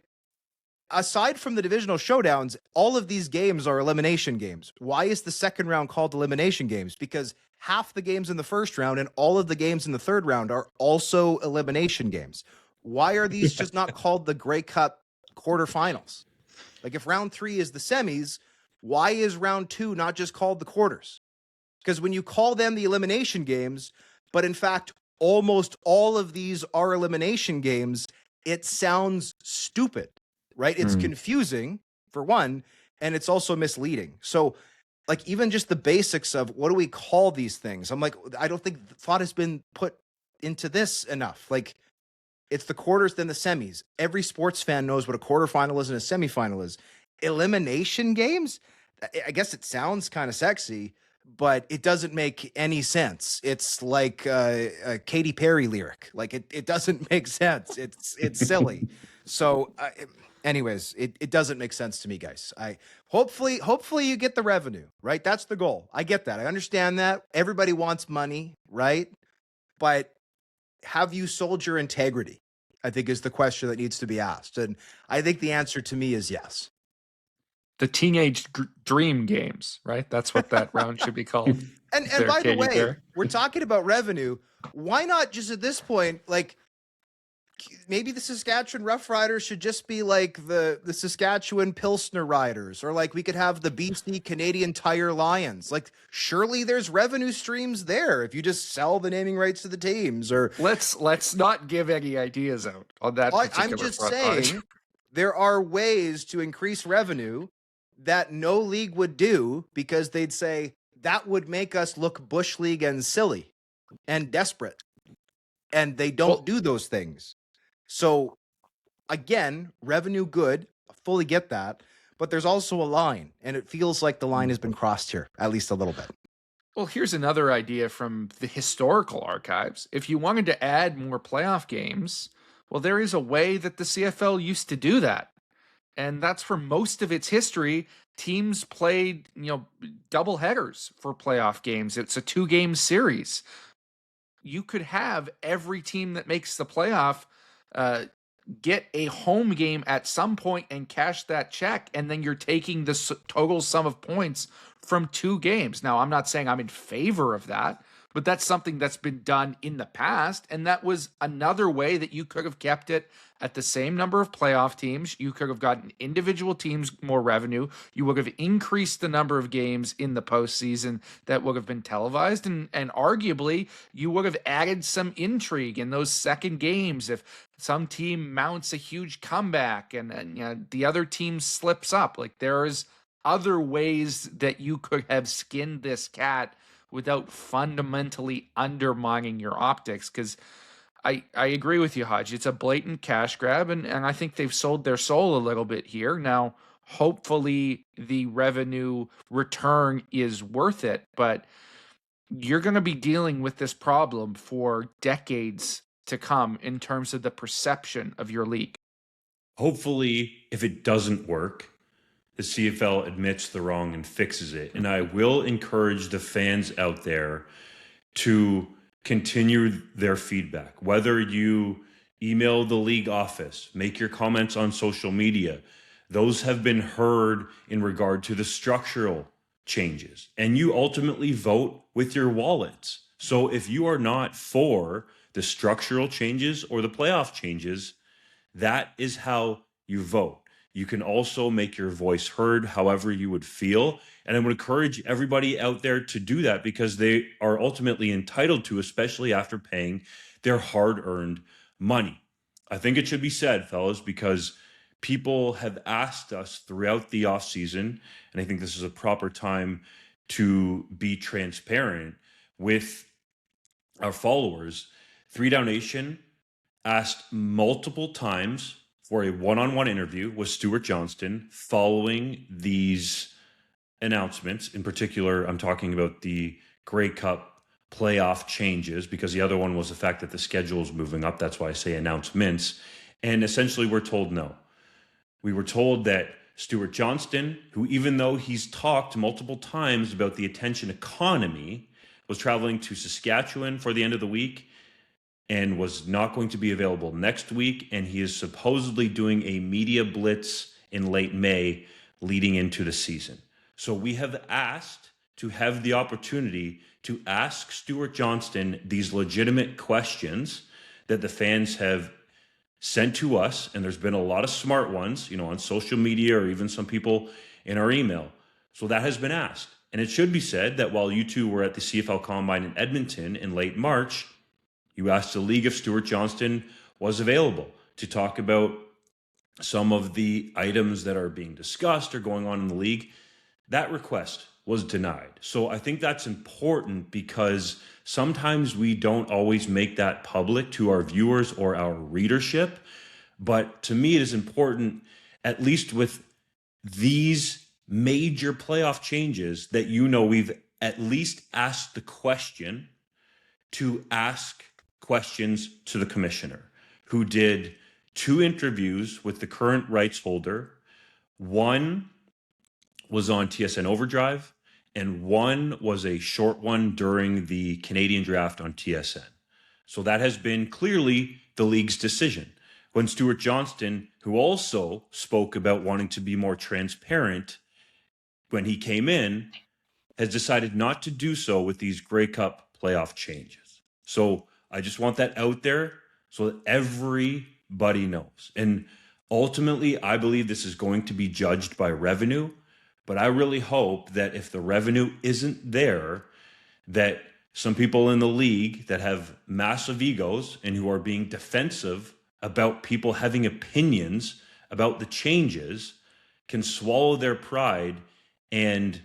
aside from the divisional showdowns, all of these games are elimination games. Why is the second round called elimination games? Because half the games in the first round and all of the games in the third round are also elimination games. Why are these just not called the Grey Cup quarterfinals? Like, if round 3 is the semis, why is round 2 not just called the quarters? Because when you call them the elimination games, but in fact, almost all of these are elimination games, it sounds stupid, right? It's confusing, for one, and it's also misleading. So, like, even just the basics of what do we call these things? I'm like, I don't think thought has been put into this enough. Like, it's the quarters, then the semis. Every sports fan knows what a quarterfinal is and a semifinal is. Elimination games? I guess it sounds kind of sexy, but it doesn't make any sense. It's like a Katy Perry lyric. Like, it doesn't make sense. It's silly. So, anyways, it doesn't make sense to me, guys. Hopefully you get the revenue, right? That's the goal. I get that. I understand that. Everybody wants money, right? But have you sold your integrity? I think is the question that needs to be asked. And I think the answer to me is yes. The teenage dream games, right? That's what that round should be called. And by the way, we're talking about revenue. Why not just at this point, like, maybe the Saskatchewan Rough Riders should just be like the Saskatchewan Pilsner Riders, or like we could have the BC Canadian Tire Lions. Like, surely there's revenue streams there if you just sell the naming rights to the teams. Or let's not give any ideas out on that. I'm just saying there are ways to increase revenue that no league would do because they'd say that would make us look bush league and silly and desperate, and they don't do those things. So, again, revenue good, fully get that, but there's also a line, and it feels like the line has been crossed here, at least a little bit. Well, here's another idea from the historical archives. If you wanted to add more playoff games, well, there is a way that the CFL used to do that. And that's for most of its history. Teams played, double headers for playoff games. It's a 2-game series. You could have every team that makes the playoff get a home game at some point and cash that check, and then you're taking the total sum of points from 2 games. Now, I'm not saying I'm in favor of that, but that's something that's been done in the past, and that was another way that you could have kept it at the same number of playoff teams. You could have gotten individual teams more revenue. You would have increased the number of games in the postseason that would have been televised, and arguably you would have added some intrigue in those second games if some team mounts a huge comeback and the other team slips up. Like, there's other ways that you could have skinned this cat without fundamentally undermining your optics, because I agree with you, Hodge. It's a blatant cash grab, and I think they've sold their soul a little bit here. Now, hopefully the revenue return is worth it, but you're going to be dealing with this problem for decades to come in terms of the perception of your league. Hopefully, if it doesn't work, the CFL admits the wrong and fixes it. And I will encourage the fans out there to continue their feedback. Whether you email the league office, make your comments on social media, those have been heard in regard to the structural changes. And you ultimately vote with your wallets. So if you are not for the structural changes or the playoff changes, that is how you vote. You can also make your voice heard however you would feel. And I would encourage everybody out there to do that, because they are ultimately entitled to, especially after paying their hard-earned money. I think it should be said, fellas, because people have asked us throughout the offseason, and I think this is a proper time to be transparent with our followers. 3DownNation asked multiple times for a one-on-one interview with Stuart Johnston following these announcements. In particular, I'm talking about the Grey Cup playoff changes, because the other one was the fact that the schedule is moving up. That's why I say announcements. And essentially, we're told no. We were told that Stuart Johnston, who, even though he's talked multiple times about the attention economy, was traveling to Saskatchewan for the end of the week and was not going to be available next week. And he is supposedly doing a media blitz in late May leading into the season. So we have asked to have the opportunity to ask Stuart Johnston these legitimate questions that the fans have sent to us. And there's been a lot of smart ones, on social media, or even some people in our email. So that has been asked. And it should be said that while you two were at the CFL Combine in Edmonton in late March, you asked the league if Stuart Johnston was available to talk about some of the items that are being discussed or going on in the league. That request was denied. So I think that's important, because sometimes we don't always make that public to our viewers or our readership. But to me, it is important, at least with these major playoff changes, that we've at least asked the question, to ask questions to the commissioner, who did 2 interviews with the current rights holder. One was on TSN Overdrive, and one was a short one during the Canadian draft on TSN. So that has been clearly the league's decision. When Stuart Johnston, who also spoke about wanting to be more transparent when he came in, has decided not to do so with these Grey Cup playoff changes. So I just want that out there so that everybody knows. And ultimately, I believe this is going to be judged by revenue. But I really hope that if the revenue isn't there, that some people in the league that have massive egos and who are being defensive about people having opinions about the changes can swallow their pride and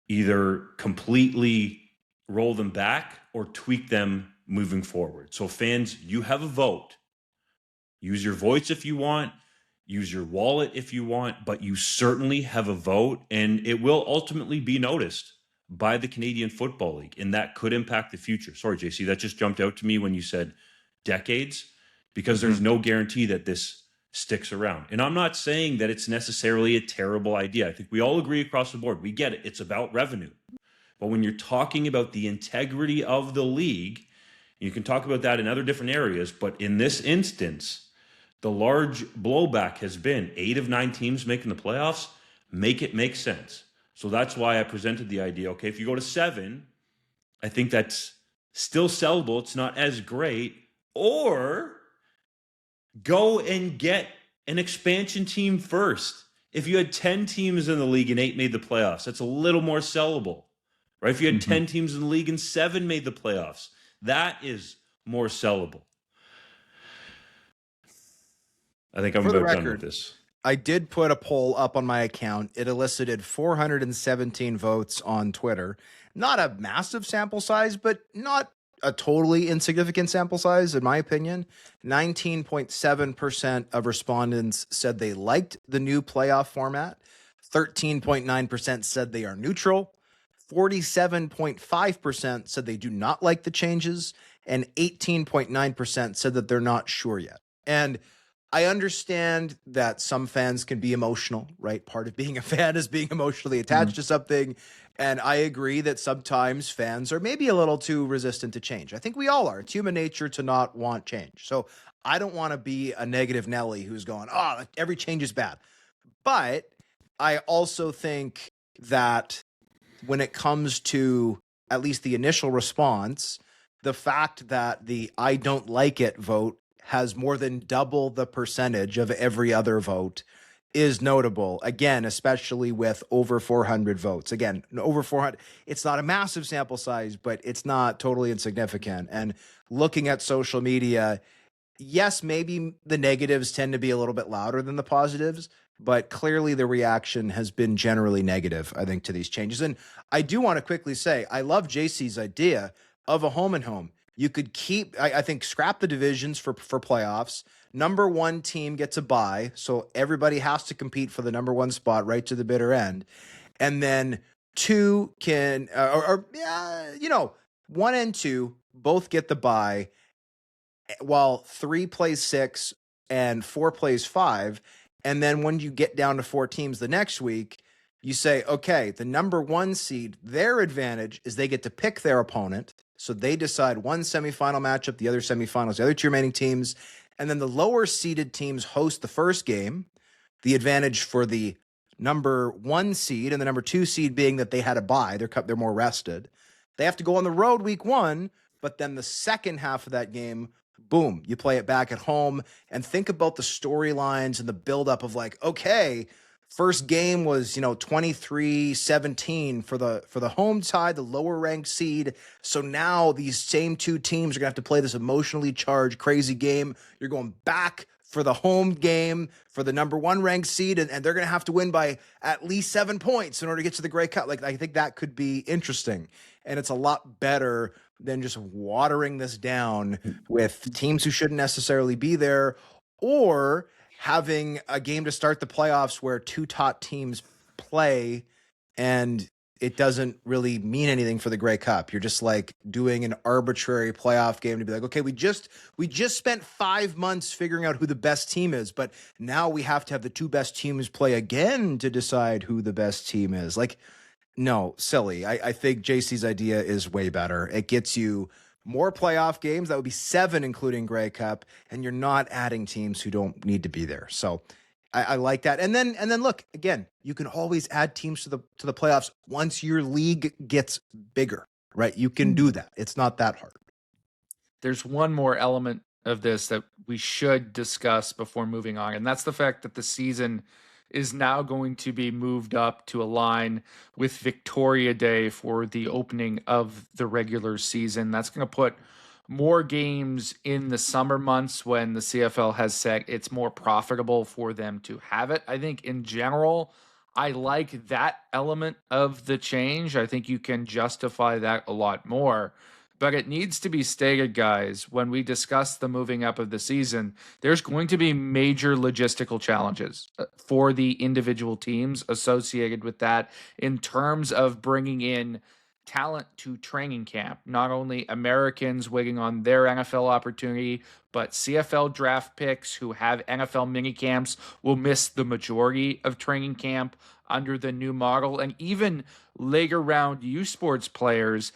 either completely roll them back or tweak them moving forward. So fans, you have a vote. Use your voice if you want. Use your wallet if you want, but you certainly have a vote, and it will ultimately be noticed by the Canadian Football League, and that could impact the future. Sorry, JC, that just jumped out to me when you said decades, because there's no guarantee that this sticks around. And I'm not saying that it's necessarily a terrible idea. I think we all agree across the board. We get it. It's about revenue. But when you're talking about the integrity of the league, you can talk about that in other different areas. But in this instance, the large blowback has been 8 of 9 teams making the playoffs. Make it make sense. So that's why I presented the idea. Okay, if you go to 7, I think that's still sellable. It's not as great. Or go and get an expansion team first. If you had 10 teams in the league and 8 made the playoffs, that's a little more sellable, right? If you had 10 teams in the league and 7 made the playoffs, that is more sellable. I think I'm about done with this. I did put a poll up on my account. It elicited 417 votes on Twitter. Not a massive sample size, but not a totally insignificant sample size, in my opinion. 19.7% of respondents said they liked the new playoff format. 13.9% said they are neutral. 47.5% said they do not like the changes. And 18.9% said that they're not sure yet. And I understand that some fans can be emotional, right? Part of being a fan is being emotionally attached to something. And I agree that sometimes fans are maybe a little too resistant to change. I think we all are. It's human nature to not want change. So I don't want to be a negative Nelly who's going, oh, every change is bad. But I also think that when it comes to at least the initial response, the fact that the I don't like it vote has more than double the percentage of every other vote is notable. Again, especially with over 400 votes. Again, over 400, it's not a massive sample size, but it's not totally insignificant. And looking at social media, yes, maybe the negatives tend to be a little bit louder than the positives, but clearly the reaction has been generally negative, I think, to these changes. And I do want to quickly say, I love JC's idea of a home and home. You could keep, I think, scrap the divisions for playoffs. Number 1 team gets a bye, so everybody has to compete for the number 1 spot right to the bitter end. And then 2 can, 1 and 2 both get the bye, while 3 plays 6 and 4 plays 5. And then when you get down to 4 teams the next week, you say, okay, the number 1 seed, their advantage is they get to pick their opponent. So they decide one semifinal matchup, the other semifinals, the other 2 remaining teams. And then the lower seeded teams host the first game. The advantage for the number 1 seed and the number 2 seed being that they had a bye. They're more rested. They have to go on the road week 1, but then the second half of that game, boom, you play it back at home. And think about the storylines and the buildup of like, okay, first game was, 23-17 for the home side, the lower ranked seed. So now these same 2 teams are gonna have to play this emotionally charged, crazy game. You're going back for the home game for the number 1 ranked seed, and they're gonna have to win by at least 7 points in order to get to the Grey Cup. Like, I think that could be interesting, and it's a lot better than just watering this down with teams who shouldn't necessarily be there, or having a game to start the playoffs where 2 top teams play and it doesn't really mean anything for the Grey Cup. You're just like doing an arbitrary playoff game to be like, okay, we just spent 5 months figuring out who the best team is, but now we have to have the 2 best teams play again to decide who the best team is. Like, no, silly. I think JC's idea is way better. It gets you more playoff games. That would be 7, including Grey Cup, and you're not adding teams who don't need to be there. So I like that. And then look, again, you can always add teams to the playoffs once your league gets bigger, right? You can do that. It's not that hard. There's one more element of this that we should discuss before moving on, and that's the fact that the season is now going to be moved up to align with Victoria Day for the opening of the regular season. That's going to put more games in the summer months when the CFL has said it's more profitable for them to have it. I think in general, I like that element of the change. I think you can justify that a lot more. But it needs to be stated, guys, when we discuss the moving up of the season, there's going to be major logistical challenges for the individual teams associated with that in terms of bringing in talent to training camp. Not only Americans waiting on their NFL opportunity, but CFL draft picks who have NFL mini camps will miss the majority of training camp under the new model. And even later round U Sports players,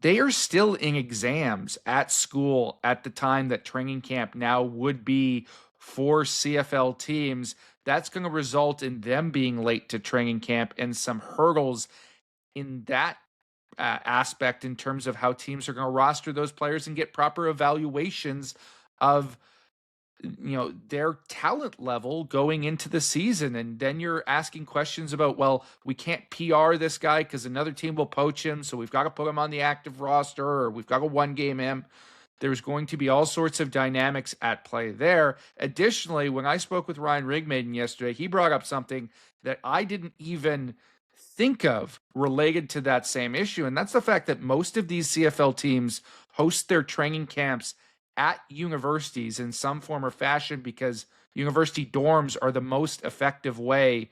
they are still in exams at school at the time that training camp now would be for CFL teams. That's going to result in them being late to training camp and some hurdles in that aspect in terms of how teams are going to roster those players and get proper evaluations of their talent level going into the season. And then you're asking questions about, well, we can't PR this guy because another team will poach him, so we've got to put him on the active roster, or we've got to one game him. There's going to be all sorts of dynamics at play there. Additionally, when I spoke with Ryan Rigmaiden yesterday, he brought up something that I didn't even think of related to that same issue. And that's the fact that most of these CFL teams host their training camps at universities in some form or fashion, because university dorms are the most effective way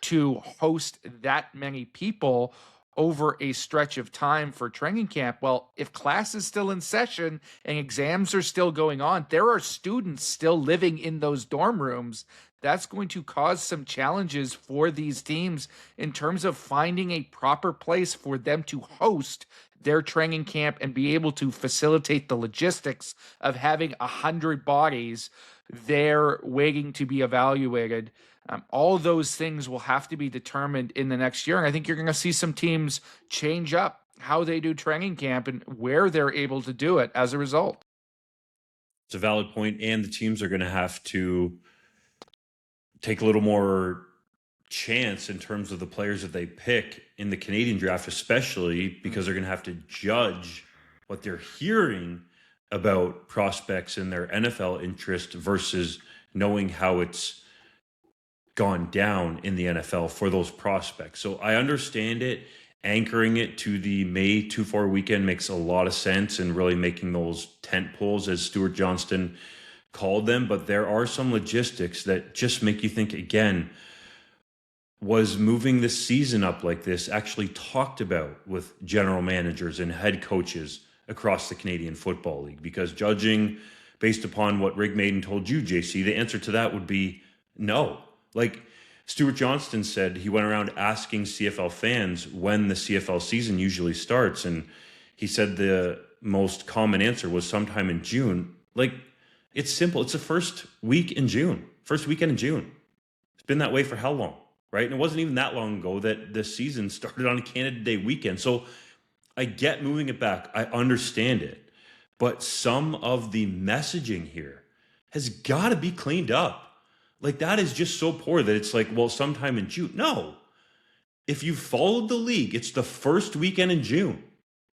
to host that many people over a stretch of time for training camp. Well, if class is still in session and exams are still going on, there are students still living in those dorm rooms. That's going to cause some challenges for these teams in terms of finding a proper place for them to host their training camp and be able to facilitate the logistics of having 100 bodies there waiting to be evaluated. All those things will have to be determined in the next year. And I think you're going to see some teams change up how they do training camp and where they're able to do it as a result. It's a valid point, and the teams are going to have to take a little more chance in terms of the players that they pick in the Canadian draft, especially because they're going to have to judge what they're hearing about prospects and their NFL interest versus knowing how it's gone down in the NFL for those prospects. So I understand it. Anchoring it to the May 2-4 weekend makes a lot of sense, and really making those tent poles, as Stuart Johnston called them. But there are some logistics that just make you think, again, was moving the season up like this actually talked about with general managers and head coaches across the Canadian Football League? Because judging based upon what Rigmaiden told you, JC, the answer to that would be no. Like Stuart Johnston said, he went around asking CFL fans when the CFL season usually starts, and he said the most common answer was sometime in June. Like, it's simple. It's the first week in June, first weekend in June. It's been that way for how long, right? And it wasn't even that long ago that the season started on a Canada Day weekend. So I get moving it back. I understand it. But some of the messaging here has got to be cleaned up. Like, that is just so poor that it's like, well, sometime in June. No. If you followed the league, it's the first weekend in June.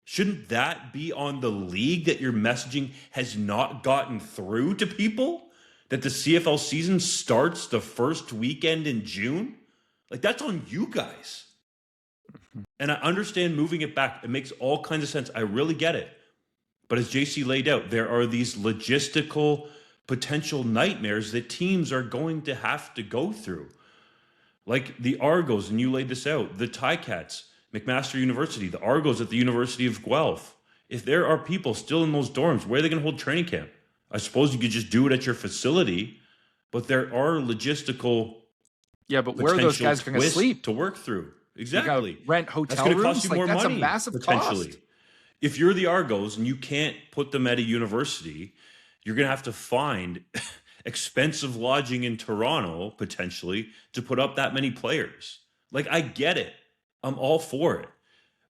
Shouldn't that be on the league that your messaging has not gotten through to people? That the CFL season starts the first weekend in June? Like, that's on you guys. And I understand moving it back. It makes all kinds of sense. I really get it. But as JC laid out, there are these logistical potential nightmares that teams are going to have to go through. Like the Argos, and you laid this out, the Ticats, McMaster University, the Argos at the University of Guelph. If there are people still in those dorms, where are they going to hold training camp? I suppose you could just do it at your facility, but there are logistical but where are those guys going to sleep? To work through. Exactly. Rent hotel rooms? That's going to rooms? cost you more that's money, a massive potentially. cost. If you're the Argos and you can't put them at a university, you're going to have to find expensive lodging in Toronto, potentially, to put up that many players. Like, I get it. I'm all for it.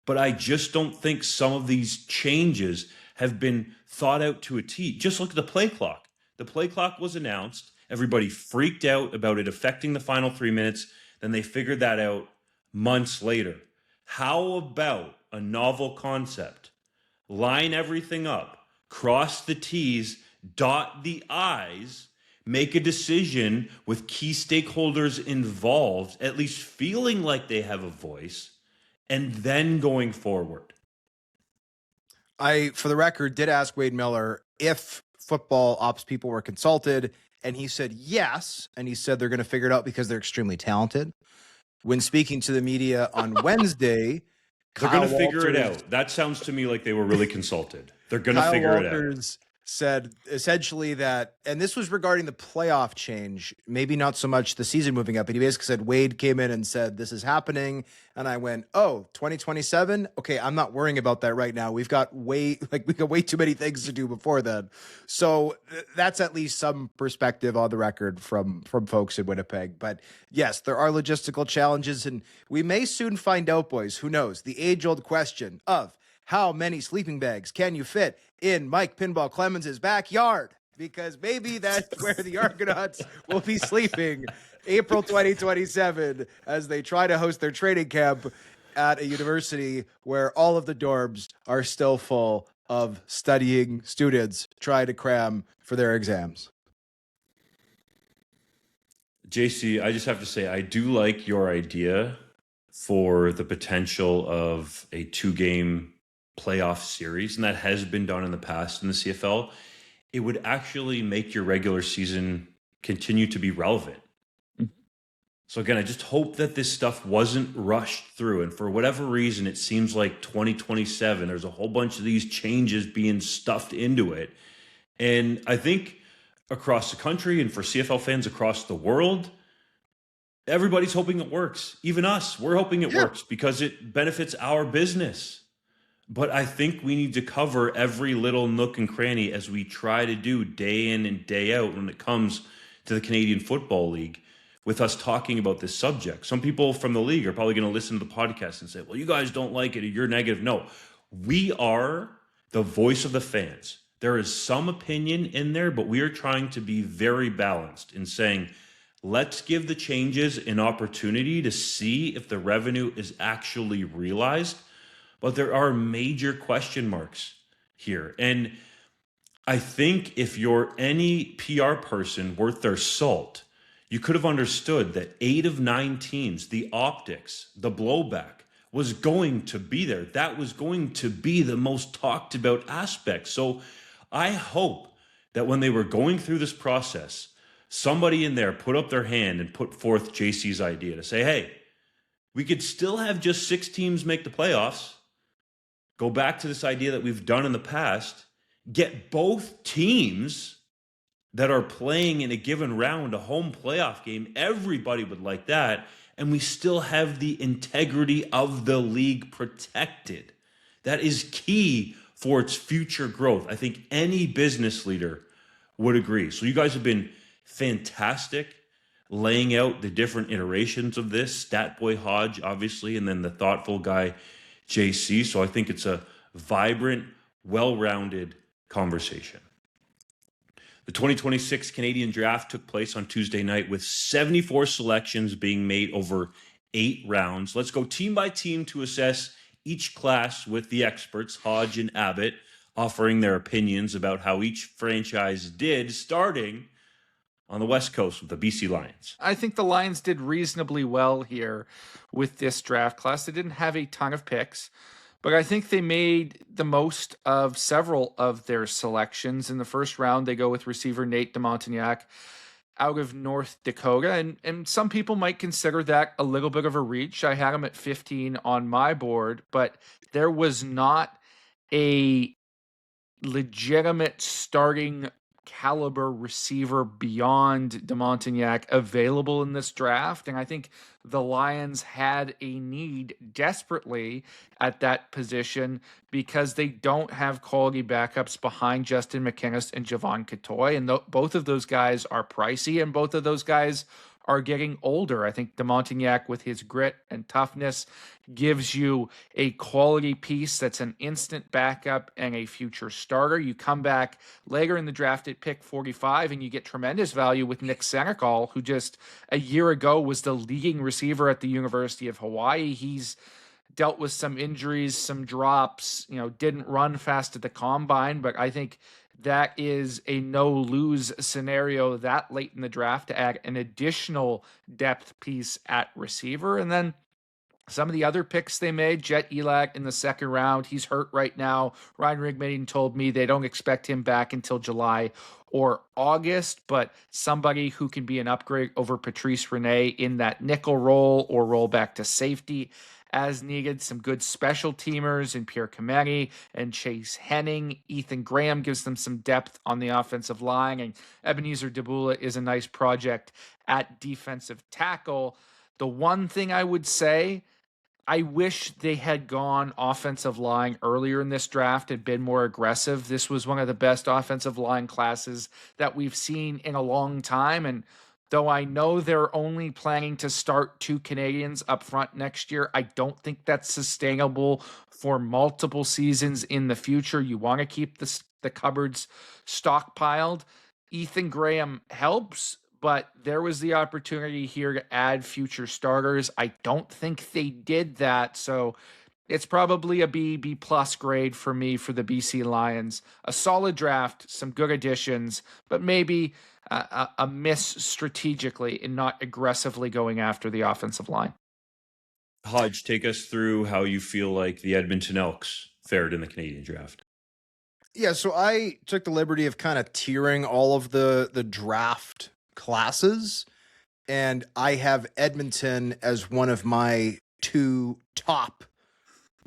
But I just don't think some of these changes have been thought out to a T. Just look at the play clock. The play clock was announced. Everybody freaked out about it affecting the final 3 minutes. Then they figured that out months later. How about a novel concept? Line everything up, cross the T's, dot the I's, make a decision with key stakeholders involved, at least feeling like they have a voice, and then going forward. I, for the record, did ask Wade Miller if football ops people were consulted, and he said yes, and he said they're going to figure it out because they're extremely talented. When speaking to the media on Wednesday, They're going to Kyle figure it Walters- out. That sounds to me like they were really consulted. They're going to Kyle figure it out. Walters said essentially that, and this was regarding the playoff change, maybe not so much the season moving up, but he basically said Wade came in and said, this is happening. And I went, oh, 2027? Okay, I'm not worrying about that right now. We've got way too many things to do before then. So that's at least some perspective on the record from folks in Winnipeg. But yes, there are logistical challenges, and we may soon find out, boys. Who knows? The age-old question of how many sleeping bags can you fit in Mike Pinball Clemens' backyard? Because maybe that's where the Argonauts will be sleeping April 2027 as they try to host their training camp at a university where all of the dorms are still full of studying students trying to cram for their exams. JC, I just have to say, I do like your idea for the potential of a 2-game playoff series, and that has been done in the past in the CFL. It would actually make your regular season continue to be relevant. So again, I just hope that this stuff wasn't rushed through, and for whatever reason, it seems like 2027, there's a whole bunch of these changes being stuffed into it. And I think across the country and for CFL fans across the world, everybody's hoping it works. Even us, we're hoping it works because it benefits our business. But I think we need to cover every little nook and cranny as we try to do day in and day out when it comes to the Canadian Football League with us talking about this subject. Some people from the league are probably going to listen to the podcast and say, well, you guys don't like it or you're negative. No, we are the voice of the fans. There is some opinion in there, but we are trying to be very balanced in saying, let's give the changes an opportunity to see if the revenue is actually realized. But there are major question marks here. And I think if you're any PR person worth their salt, you could have understood that 8 of 9 teams, the optics, the blowback was going to be there. That was going to be the most talked about aspect. So I hope that when they were going through this process, somebody in there put up their hand and put forth JC's idea to say, hey, we could still have just 6 teams make the playoffs. Go back to this idea that we've done in the past, get both teams that are playing in a given round a home playoff game. Everybody would like that. And we still have the integrity of the league protected. That is key for its future growth. I think any business leader would agree. So you guys have been fantastic laying out the different iterations of this. Stat Boy Hodge, obviously, and then the thoughtful guy, JC. So I think it's a vibrant, well-rounded conversation. The 2026 Canadian Draft took place on Tuesday night with 74 selections being made over 8 rounds. Let's go team by team to assess each class with the experts, Hodge and Abbott, offering their opinions about how each franchise did, starting on the West Coast with the BC Lions. I think the Lions did reasonably well here with this draft class. They didn't have a ton of picks, but I think they made the most of several of their selections. In the first round, they go with receiver Nate DeMontagnac out of North Dakota, and some people might consider that a little bit of a reach. I had him at 15 on my board, but there was not a legitimate starting caliber receiver beyond DeMontagnac available in this draft. And I think the Lions had a need desperately at that position because they don't have quality backups behind Justin McInnes and Javon Katoy. And both of those guys are pricey, and both of those guys are getting older. I think DeMontagnac, with his grit and toughness, gives you a quality piece that's an instant backup and a future starter. You come back later in the draft at pick 45 and you get tremendous value with Nick Senecal, who just a year ago was the leading receiver at the University of Hawaii. He's dealt with some injuries, some drops, didn't run fast at the combine, but I think that is a no-lose scenario that late in the draft to add an additional depth piece at receiver. And then Some of the other picks they made, Jet Elak in the second round, he's hurt right now. Ryan Rigmain told me they don't expect him back until July or August, but somebody who can be an upgrade over Patrice Rene in that nickel role or roll back to safety as needed. Some good special teamers in Pierre Kameni and Chase Henning. Ethan Graham gives them some depth on the offensive line, and Ebenezer Debula is a nice project at defensive tackle. The one thing I would say, I wish they had gone offensive line earlier in this draft and been more aggressive. This was one of the best offensive line classes that we've seen in a long time. And though I know they're only planning to start 2 Canadians up front next year, I don't think that's sustainable for multiple seasons in the future. You want to keep the cupboards stockpiled. Ethan Graham helps, but there was the opportunity here to add future starters. I don't think they did that, so it's probably a B plus grade for me for the BC Lions. A solid draft, some good additions, but maybe a miss strategically in not aggressively going after the offensive line. Hodge, take us through how you feel like the Edmonton Elks fared in the Canadian draft. Yeah, so I took the liberty of kind of tiering all of the draft classes, and I have Edmonton as one of my 2 top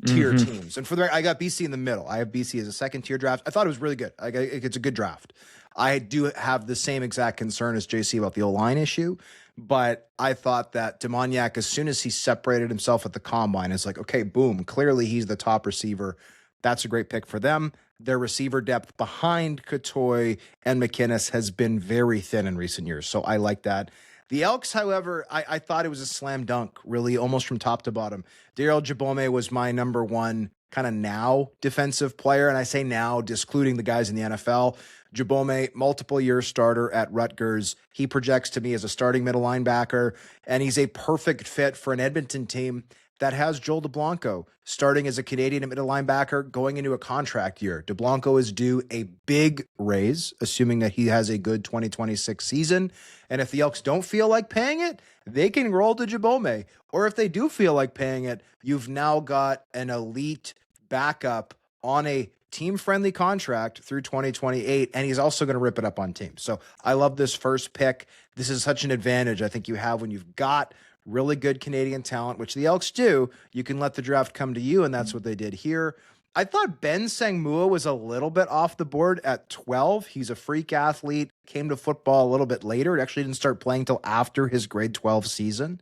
tier teams. And for the I got BC in the middle. I have BC as a second tier draft. I thought it was really good. It's a good draft. I do have the same exact concern as JC about the O-line issue, but I thought that Demoniak, as soon as he separated himself at the combine, is like, okay, boom, clearly he's the top receiver. That's a great pick for them. Their receiver depth behind Katoy and McInnes has been very thin in recent years, so I like that. The Elks, however, I thought it was a slam dunk, really, almost from top to bottom. Daryl Jabome was my number 1 kind of now defensive player, and I say now, excluding the guys in the NFL. Jabome, multiple-year starter at Rutgers. He projects to me as a starting middle linebacker, and he's a perfect fit for an Edmonton team that has Joel DeBlanco starting as a Canadian middle linebacker going into a contract year. DeBlanco is due a big raise, assuming that he has a good 2026 season. And if the Elks don't feel like paying it, they can roll to Jabome. Or if they do feel like paying it, you've now got an elite backup on a team-friendly contract through 2028, and he's also going to rip it up on teams. So I love this first pick. This is such an advantage I think you have when you've got really good Canadian talent, which the Elks do. You can let the draft come to you, and that's what they did here. I thought Ben Sangmua was a little bit off the board at 12. He's a freak athlete, came to football a little bit later. It actually didn't start playing till after his grade 12 season.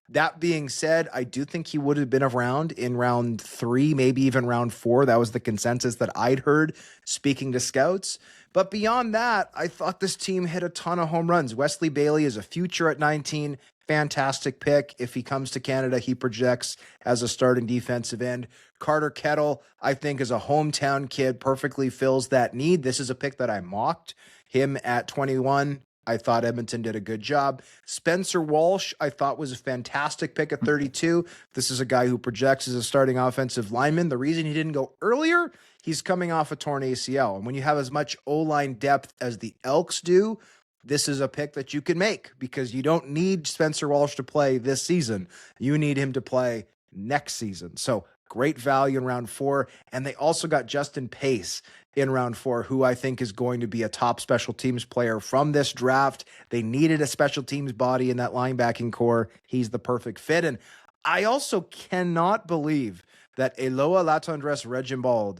That being said, I do think he would have been around in round 3, maybe even round 4. That was the consensus that I'd heard speaking to scouts. But beyond that, I thought this team hit a ton of home runs. Wesley Bailey is a future at 19. Fantastic pick. If he comes to Canada, he projects as a starting defensive end. Carter Kettle, I think, is a hometown kid, perfectly fills that need. This is a pick that I mocked him at 21. I thought Edmonton did a good job. Spencer Walsh, I thought, was a fantastic pick at 32. This is a guy who projects as a starting offensive lineman. The reason he didn't go earlier, he's coming off a torn ACL. And when you have as much O-line depth as the Elks do, this is a pick that you can make because you don't need Spencer Walsh to play this season. You need him to play next season. So great value in round 4. And they also got Justin Pace in round 4, who I think is going to be a top special teams player from this draft. They needed a special teams body in that linebacking core. He's the perfect fit. And I also cannot believe that Eloa Latendresse Regimbald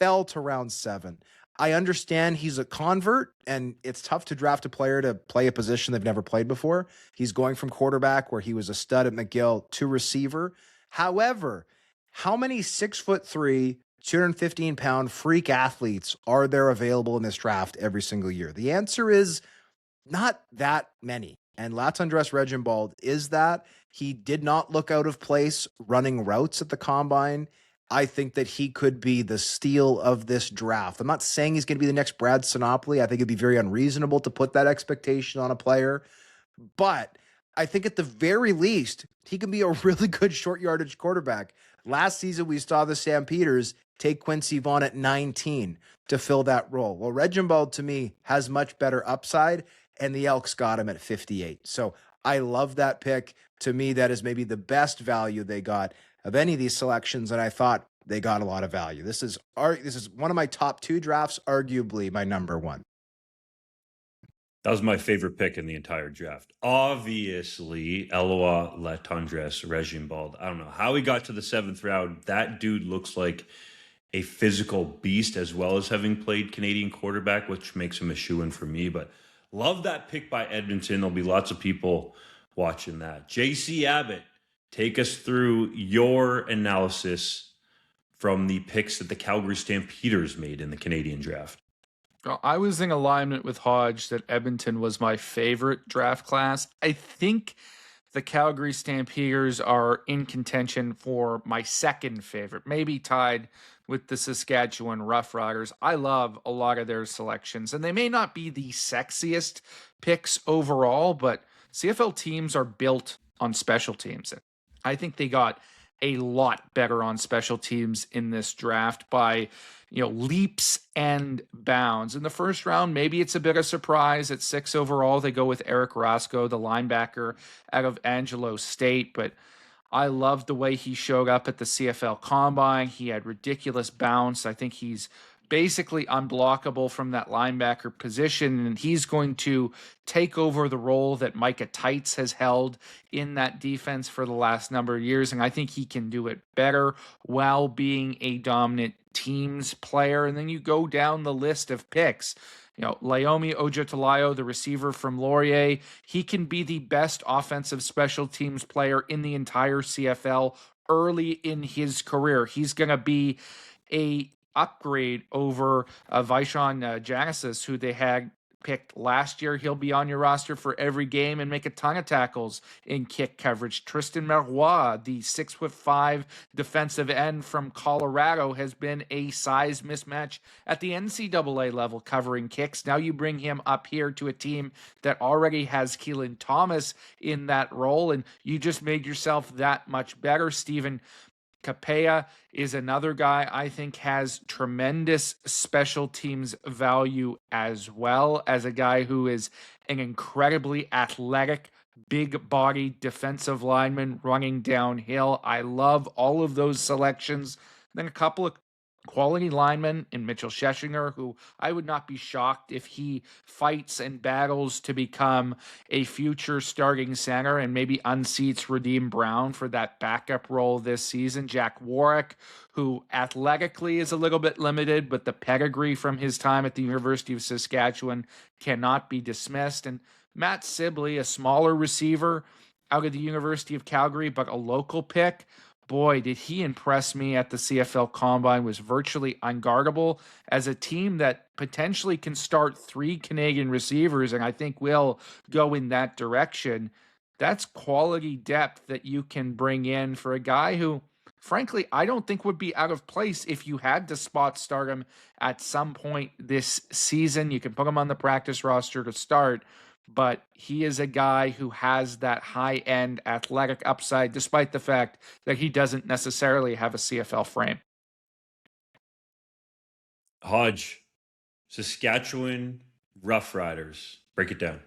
fell to round 7. I understand he's a convert, and it's tough to draft a player to play a position they've never played before. He's going from quarterback, where he was a stud at McGill, to receiver. However, how many 6'3", 215-pound freak athletes are there available in this draft every single year? The answer is not that many. And Latendresse Regimbald is that. He did not look out of place running routes at the combine. I think that he could be the steal of this draft. I'm not saying he's going to be the next Brad Sinopoli. I think it'd be very unreasonable to put that expectation on a player. But I think at the very least, he can be a really good short yardage quarterback. Last season, we saw the Stampeders take Quincy Vaughn at 19 to fill that role. Well, Regimbald, to me, has much better upside. and the Elks got him at 58. So I love that pick. To me, that is maybe the best value they got of any of these selections, and I thought they got a lot of value. This is one of my top 2 drafts, arguably my number 1. That was my favorite pick in the entire draft. Obviously, Eloi Latendresse Regimbald. I don't know how he got to the 7th round. That dude looks like a physical beast, as well as having played Canadian quarterback, which makes him a shoo-in for me. But love that pick by Edmonton. There'll be lots of people watching that. JC Abbott, take us through your analysis from the picks that the Calgary Stampeders made in the Canadian draft. Well, I was in alignment with Hodge that Edmonton was my favorite draft class. I think the Calgary Stampeders are in contention for my second favorite, maybe tied with the Saskatchewan Roughriders. I love a lot of their selections, and they may not be the sexiest picks overall, but CFL teams are built on special teams. I think they got a lot better on special teams in this draft by leaps and bounds. In the first round, maybe it's a bit of surprise. At 6 overall, they go with Eric Roscoe, the linebacker out of Angelo State. But I loved the way he showed up at the CFL Combine. He had ridiculous bounce. I think he's basically unblockable from that linebacker position, and he's going to take over the role that Micah Tights has held in that defense for the last number of years, and I think he can do it better while being a dominant teams player. And then you go down the list of picks. Laomi Ojotolayo, the receiver from Laurier, he can be the best offensive special teams player in the entire CFL early in his career. He's going to be a upgrade over Vaishon Genesis, who they had picked last year. He'll be on your roster for every game and make a ton of tackles in kick coverage. Tristan Marois, the 6'5" defensive end from Colorado, has been a size mismatch at the NCAA level covering kicks. Now you bring him up here to a team that already has Keelan Thomas in that role, and you just made yourself that much better. Stephen Capella is another guy I think has tremendous special teams value, as well as a guy who is an incredibly athletic, big-bodied defensive lineman running downhill. I love all of those selections. Then a couple of quality linemen in Mitchell Scheschinger, who I would not be shocked if he fights and battles to become a future starting center and maybe unseats Raheem Brown for that backup role this season. Jack Warwick, who athletically is a little bit limited, but the pedigree from his time at the University of Saskatchewan cannot be dismissed. And Matt Sibley, a smaller receiver out of the University of Calgary, but a local pick. Boy, did he impress me at the CFL Combine, was virtually unguardable as a team that potentially can start 3 Canadian receivers, and I think will go in that direction. That's quality depth that you can bring in for a guy who, frankly, I don't think would be out of place if you had to spot start him at some point this season. You can put him on the practice roster to start, but he is a guy who has that high-end athletic upside, despite the fact that he doesn't necessarily have a CFL frame. Hodge, Saskatchewan Roughriders. Break it down.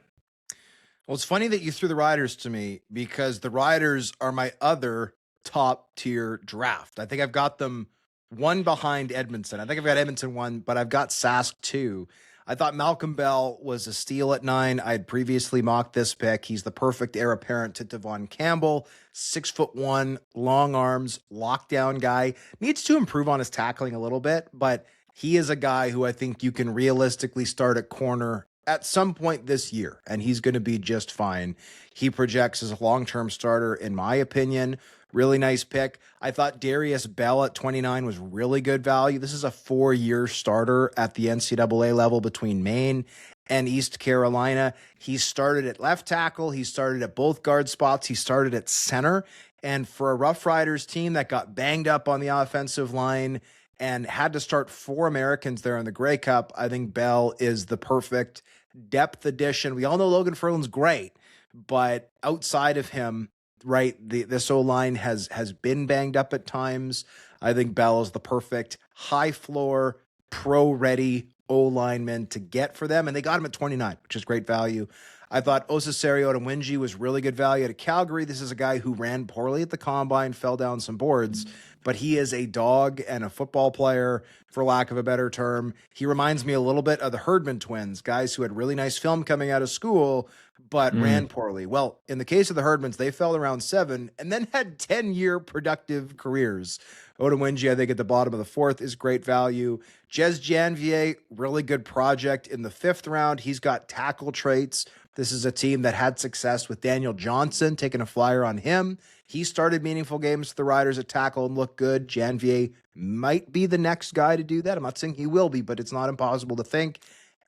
Well, it's funny that you threw the Riders to me, because the Riders are my other top-tier draft. I think I've got them one behind Edmonton. I think I've got Edmonton 1, but I've got Sask 2. I thought Malcolm Bell was a steal at 9. I had previously mocked this pick. He's the perfect heir apparent to Devon Campbell. 6'1", long arms, lockdown guy. Needs to improve on his tackling a little bit, but he is a guy who I think you can realistically start at corner at some point this year, and he's going to be just fine. He projects as a long-term starter, in my opinion. Really nice pick. I thought Darius Bell at 29 was really good value. This is a 4-year starter at the NCAA level between Maine and East Carolina. He started at left tackle. He started at both guard spots. He started at center. And for a Rough Riders team that got banged up on the offensive line and had to start 4 Americans there in the Grey Cup, I think Bell is the perfect depth addition. We all know Logan Furlan's great, but outside of him, right, this O-line has been banged up at times. I think Bell is the perfect high floor, pro-ready O-linemen to get for them, and they got him at 29, which is great value. I thought Osaserio and Winji was really good value at Calgary. This is a guy who ran poorly at the combine, fell down some boards, but he is a dog and a football player, for lack of a better term. He reminds me a little bit of the Herdman twins, guys who had really nice film coming out of school, but ran poorly. Well, in the case of the Herdmans, they fell around 7 and then had 10-year productive careers. Odawinji, I think, at the bottom of the 4th is great value. Jez Janvier, really good project in the 5th round. He's got tackle traits. This is a team that had success with Daniel Johnson, taking a flyer on him. He started meaningful games for the Riders at tackle and looked good. Janvier might be the next guy to do that. I'm not saying he will be, but it's not impossible to think.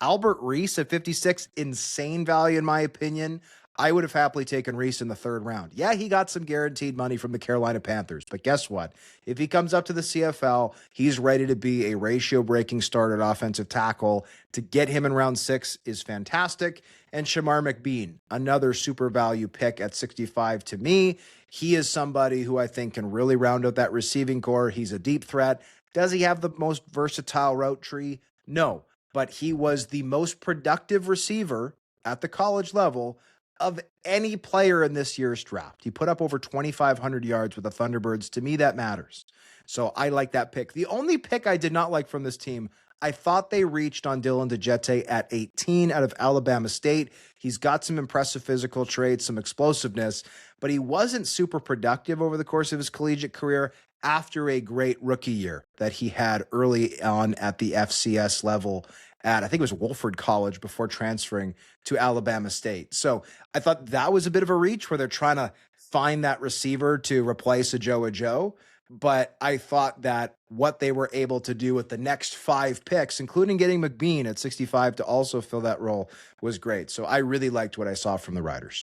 Albert Reese at 56, insane value in my opinion. I would have happily taken Reese in the 3rd round. Yeah, he got some guaranteed money from the Carolina Panthers, but guess what? If he comes up to the CFL, he's ready to be a ratio-breaking starter at offensive tackle. To get him in round 6 is fantastic. And Shamar McBean, another super value pick at 65 to me. He is somebody who I think can really round out that receiving core. He's a deep threat. Does he have the most versatile route tree? No, but he was the most productive receiver at the college level of any player in this year's draft. He put up over 2,500 yards with the Thunderbirds. To me, that matters. So I like that pick. The only pick I did not like from this team, I thought they reached on Dylan DeJete at 18 out of Alabama State. He's got some impressive physical traits, some explosiveness, but he wasn't super productive over the course of his collegiate career after a great rookie year that he had early on at the FCS level at, I think it was Wolford College, before transferring to Alabama State. So I thought that was a bit of a reach where they're trying to find that receiver to replace a Joe. But I thought that what they were able to do with the next 5 picks, including getting McBean at 65 to also fill that role, was great. So I really liked what I saw from the Riders.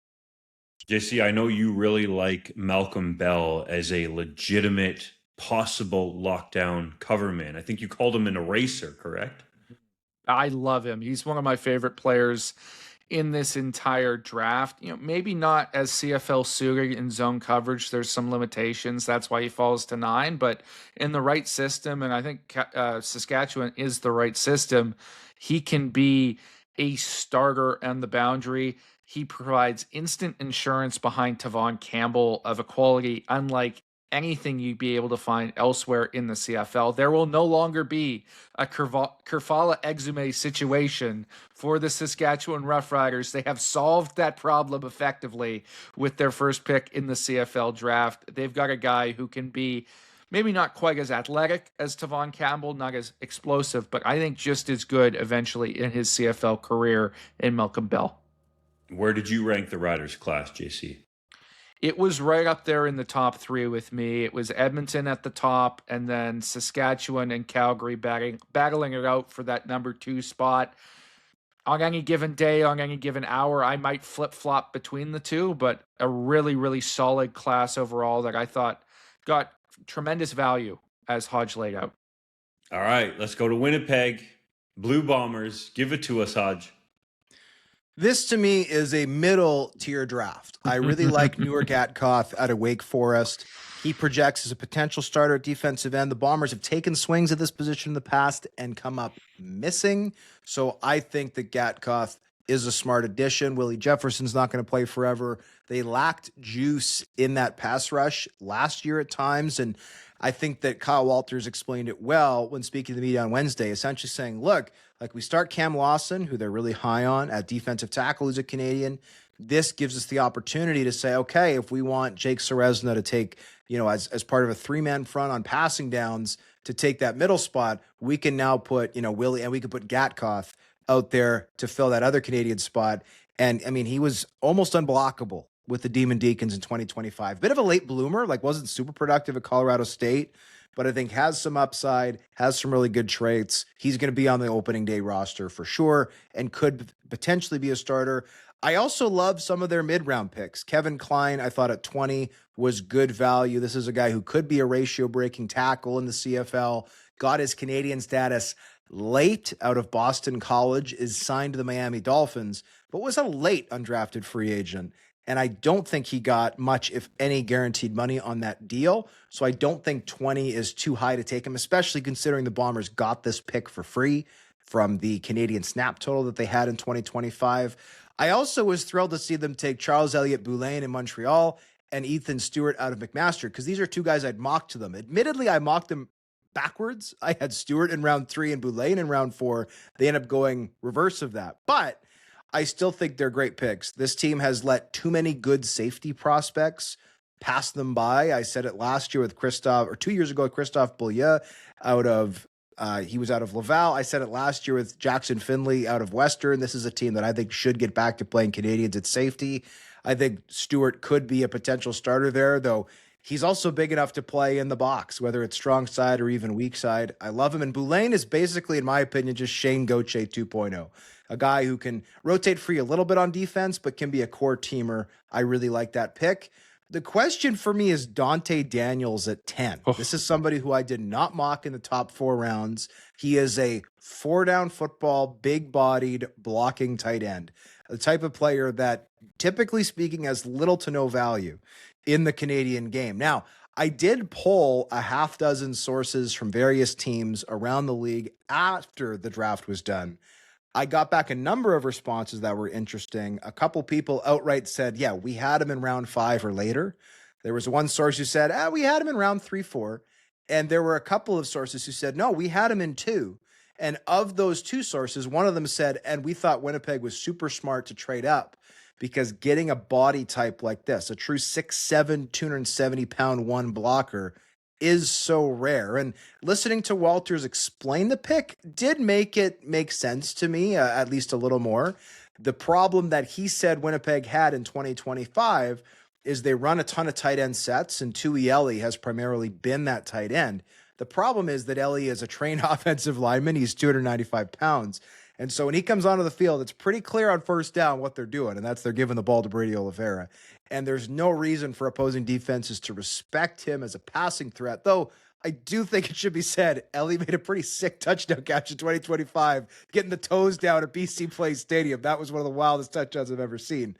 JC, I know you really like Malcolm Bell as a legitimate, possible lockdown coverman. I think you called him an eraser, correct? I love him. He's one of my favorite players in this entire draft. You know, maybe not as CFL suited in zone coverage. There's some limitations. That's why he falls to 9. But in the right system, and I think Saskatchewan is the right system, he can be a starter on the boundary. He provides instant insurance behind Tavon Campbell of a quality unlike anything you'd be able to find elsewhere in the CFL. There will no longer be a Kerfala Exume situation for the Saskatchewan Roughriders. They have solved that problem effectively with their first pick in the CFL draft. They've got a guy who can be maybe not quite as athletic as Tavon Campbell, not as explosive, but I think just as good eventually in his CFL career in Malcolm Bell. Where did you rank the Riders class, JC? It was right up there in the top 3 with me. It was Edmonton at the top, and then Saskatchewan and Calgary battling it out for that number 2 spot. On any given day, on any given hour, I might flip-flop between the two, but a really, really solid class overall that I thought got tremendous value as Hodge laid out. All right, let's go to Winnipeg. Blue Bombers. Give it to us, Hodge. This, to me, is a middle-tier draft. I really like Newark Atkoff out of Wake Forest. He projects as a potential starter at defensive end. The Bombers have taken swings at this position in the past and come up missing. So I think that Gatkoff is a smart addition. Willie Jefferson's not going to play forever. They lacked juice in that pass rush last year at times, and I think that Kyle Walters explained it well when speaking to the media on Wednesday, essentially saying, look, like we start Cam Lawson, who they're really high on at defensive tackle, who's a Canadian. This gives us the opportunity to say, okay, if we want Jake Serezna to take, as part of a 3-man front on passing downs to take that middle spot, we can now put, Willie, and we could put Gatkoff out there to fill that other Canadian spot. And I mean, he was almost unblockable with the Demon Deacons in 2025. Bit of a late bloomer, wasn't super productive at Colorado State, but I think has some upside, has some really good traits. He's going to be on the opening day roster for sure and could potentially be a starter. I also love some of their mid-round picks. Kevin Klein, I thought at 20 was good value. This is a guy who could be a ratio-breaking tackle in the CFL, got his Canadian status late out of Boston College, is signed to the Miami Dolphins, but was a late undrafted free agent. And I don't think he got much, if any, guaranteed money on that deal. So I don't think 20 is too high to take him, especially considering the Bombers got this pick for free. from the Canadian snap total that they had in 2025. I also was thrilled to see them take Charles Elliott-Boulain in Montreal and Ethan Stewart out of McMaster, because these are two guys I'd mocked to them. Admittedly, I mocked them backwards. I had Stewart in round 3 and Boulain in round 4. They end up going reverse of that. But I still think they're great picks. This team has let too many good safety prospects pass them by. I said it last year with 2 years ago with Christophe Beaulieu he was out of Laval. I said it last year with Jackson Finley out of Western. This is a team that I think should get back to playing Canadians at safety. I think Stewart could be a potential starter there, though he's also big enough to play in the box, whether it's strong side or even weak side. I love him. And Boulain is basically, in my opinion, just Shane Gauthier 2.0. A guy who can rotate free a little bit on defense, but can be a core teamer. I really like that pick. The question for me is Dante Daniels at 10. Oh. This is somebody who I did not mock in the top 4 rounds. He is a 4-down football, big-bodied, blocking tight end. The type of player that, typically speaking, has little to no value in the Canadian game. Now, I did poll a half dozen sources from various teams around the league after the draft was done. I got back a number of responses that were interesting. A couple people outright said, yeah, we had him in round 5 or later. There was one source who said, we had him in round 3, 4. And there were a couple of sources who said, no, we had him in 2. And of those 2 sources, one of them said, and we thought Winnipeg was super smart to trade up, because getting a body type like this, a true 6'7", 270-pound one blocker, is so rare. And listening to Walters explain the pick did make it make sense to me, at least a little more. The problem that he said Winnipeg had in 2025 is they run a ton of tight end sets, and Tui Eli has primarily been that tight end. The problem is that Eli is a trained offensive lineman. He's 295 pounds. And so when he comes onto the field, it's pretty clear on first down what they're doing, and that's they're giving the ball to Brady Oliveira. And there's no reason for opposing defenses to respect him as a passing threat, though I do think it should be said, Ellie made a pretty sick touchdown catch in 2025, getting the toes down at BC Place Stadium. That was one of the wildest touchdowns I've ever seen.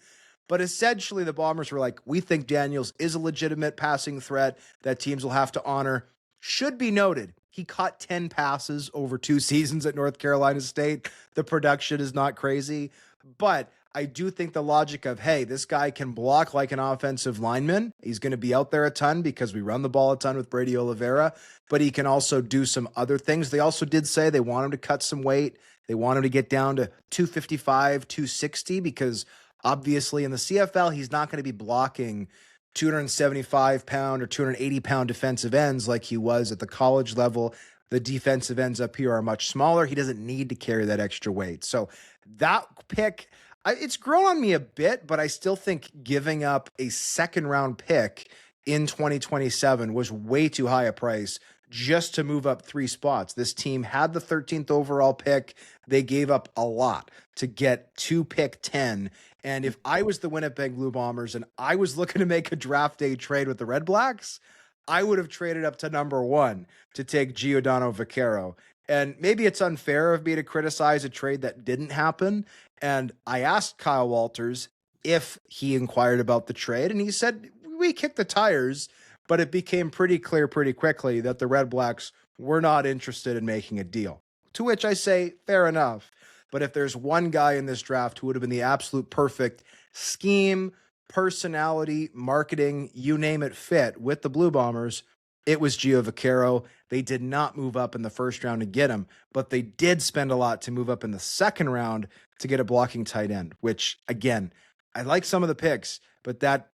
But essentially, the Bombers were like, we think Daniels is a legitimate passing threat that teams will have to honor. Should be noted, he caught 10 passes over 2 seasons at North Carolina State. The production is not crazy, but I do think the logic of, hey, this guy can block like an offensive lineman. He's going to be out there a ton because we run the ball a ton with Brady Oliveira, but he can also do some other things. They also did say they want him to cut some weight. They want him to get down to 255, 260, because obviously in the CFL, he's not going to be blocking 275-pound or 280-pound defensive ends like he was at the college level. The defensive ends up here are much smaller. He doesn't need to carry that extra weight. So that pick, it's grown on me a bit, but I still think giving up a second-round pick in 2027 was way too high a price just to move up 3 spots. This team had the 13th overall pick. They gave up a lot to get to pick 10. And if I was the Winnipeg Blue Bombers and I was looking to make a draft day trade with the Redblacks, I would have traded up to number 1 to take Giordano Vaquero. And maybe it's unfair of me to criticize a trade that didn't happen. And I asked Kyle Walters if he inquired about the trade, and he said, we kicked the tires, but it became pretty clear pretty quickly that the Redblacks were not interested in making a deal. To which I say, fair enough. But if there's one guy in this draft who would have been the absolute perfect scheme, personality, marketing, you name it, fit with the Blue Bombers, it was Gio Vaquero. They did not move up in the first round to get him, but they did spend a lot to move up in the second round to get a blocking tight end, which, again, I like some of the picks, but that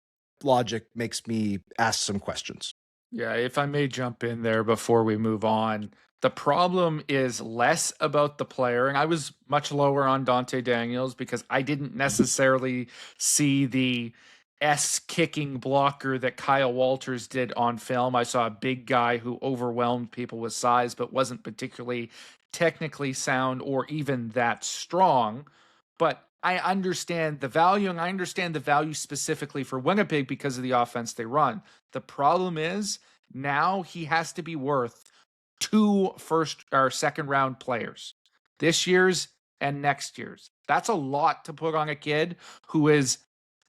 logic makes me ask some questions. Yeah, if I may jump in there before we move on, the problem is less about the player, and I was much lower on Dante Daniels because I didn't necessarily see the kicking blocker that Kyle Walters did on film. I saw a big guy who overwhelmed people with size but wasn't particularly technically sound or even that strong. But I understand the value, and I understand the value specifically for Winnipeg because of the offense they run. The problem is now he has to be worth 2 first or second round players, this year's and next year's. That's a lot to put on a kid who is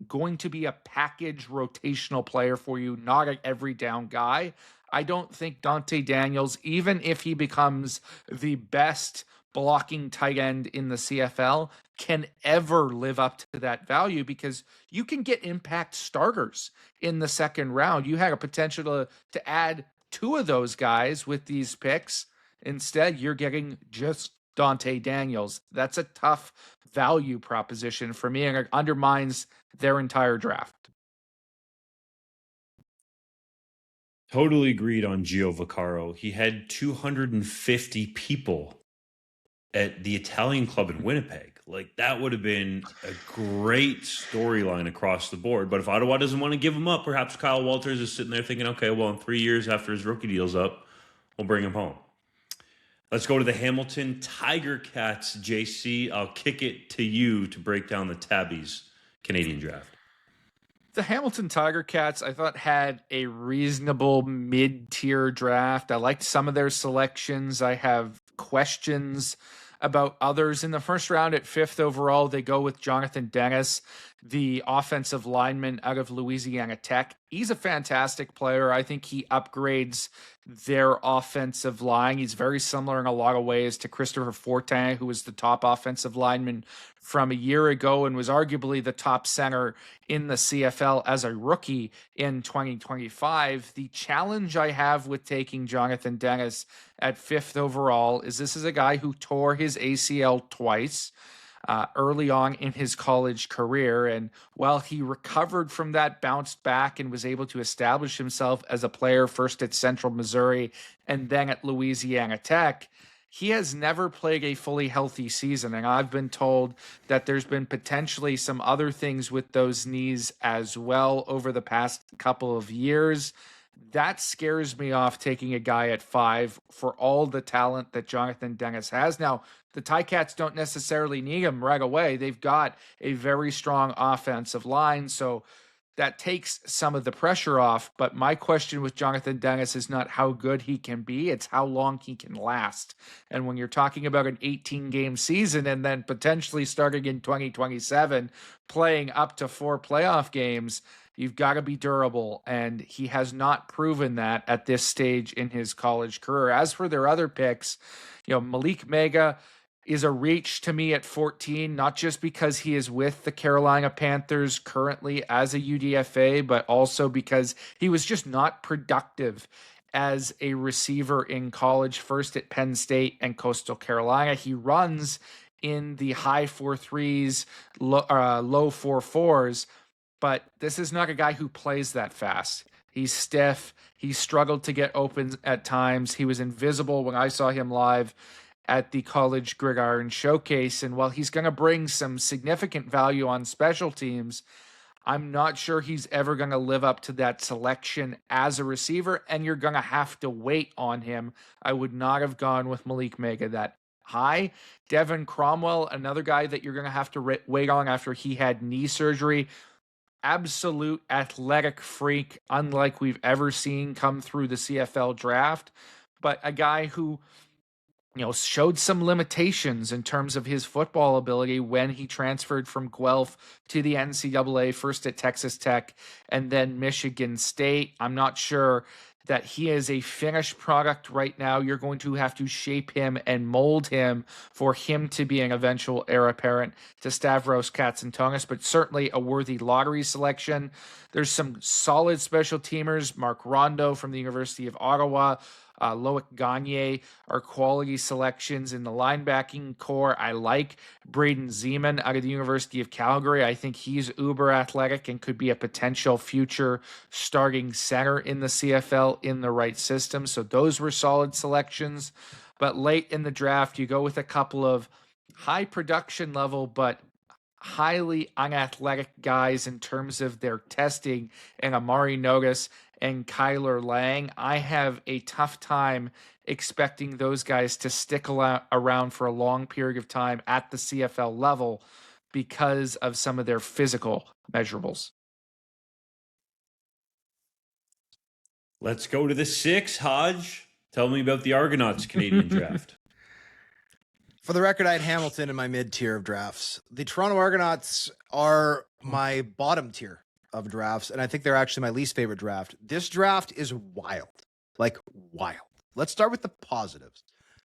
going to be a package rotational player for you, not an every down guy. I don't think Dante Daniels, even if he becomes the best blocking tight end in the CFL can ever live up to that value, because you can get impact starters in the second round. You had a potential to add two of those guys with these picks. Instead, you're getting just Dante Daniels. That's a tough value proposition for me, and it undermines their entire draft. Totally agreed on Gio Vaccaro. He had 250 people at the Italian club in Winnipeg. Like, that would have been a great storyline across the board. But if Ottawa doesn't want to give him up, perhaps Kyle Walters is sitting there thinking, okay, well, in 3 years after his rookie deal's up, we'll bring him home. Let's go to the Hamilton Tiger Cats, JC. I'll kick it to you to break down the Tabbies Canadian draft. The Hamilton Tiger Cats, I thought, had a reasonable mid-tier draft. I liked some of their selections. I have questions about others. In the first round at 5th overall, they go with Jonathan Dennis, the offensive lineman out of Louisiana Tech. He's a fantastic player. I think he upgrades their offensive line. He's very similar in a lot of ways to Christopher Fortin, who was the top offensive lineman from a year ago and was arguably the top center in the CFL as a rookie in 2025. The challenge I have with taking Jonathan Dennis at 5th overall is this is a guy who tore his ACL twice early on in his college career. And while he recovered from that, bounced back, and was able to establish himself as a player first at Central Missouri and then at Louisiana Tech, he has never played a fully healthy season. And I've been told that there's been potentially some other things with those knees as well over the past couple of years. That scares me off taking a guy at 5 for all the talent that Jonathan Dennis has. Now, the Ticats don't necessarily need him right away. They've got a very strong offensive line, so that takes some of the pressure off. But my question with Jonathan Dennis is not how good he can be, it's how long he can last. And when you're talking about an 18-game season and then potentially starting in 2027, playing up to 4 playoff games, you've got to be durable, and he has not proven that at this stage in his college career. As for their other picks, Malik Mega is a reach to me at 14, not just because he is with the Carolina Panthers currently as a UDFA, but also because he was just not productive as a receiver in college, first at Penn State and Coastal Carolina. He runs in the high 4.3s, low 4.4s, but this is not a guy who plays that fast. He's stiff. He struggled to get open at times. He was invisible when I saw him live at the College Gridiron Showcase. And while he's going to bring some significant value on special teams, I'm not sure he's ever going to live up to that selection as a receiver, and you're going to have to wait on him. I would not have gone with Malik Mega that high. Devin Cromwell, another guy that you're going to have to wait on after he had knee surgery. Absolute athletic freak, unlike we've ever seen come through the CFL draft, but a guy who showed some limitations in terms of his football ability when he transferred from Guelph to the NCAA, first at Texas Tech and then Michigan State. I'm not sure that he is a finished product right now. You're going to have to shape him and mold him for him to be an eventual heir apparent to Stavros Katsantonis, but certainly a worthy lottery selection. There's some solid special teamers. Mark Rondo from the University of Ottawa, Loic Gagne are quality selections in the linebacking core. I like Braden Zeman out of the University of Calgary. I think he's uber athletic and could be a potential future starting center in the CFL in the right system. So those were solid selections. But late in the draft, you go with a couple of high production level, but highly unathletic guys in terms of their testing, and Amari Notice and Kyler Lang. I have a tough time expecting those guys to stick around for a long period of time at the CFL level because of some of their physical measurables. Let's go to the 6, Hodge. Tell me about the Argonauts Canadian draft. For the record, I had Hamilton in my mid-tier of drafts. The Toronto Argonauts are my bottom tier of drafts, and I think they're actually my least favorite draft. This draft is wild. Like, wild. Let's start with the positives.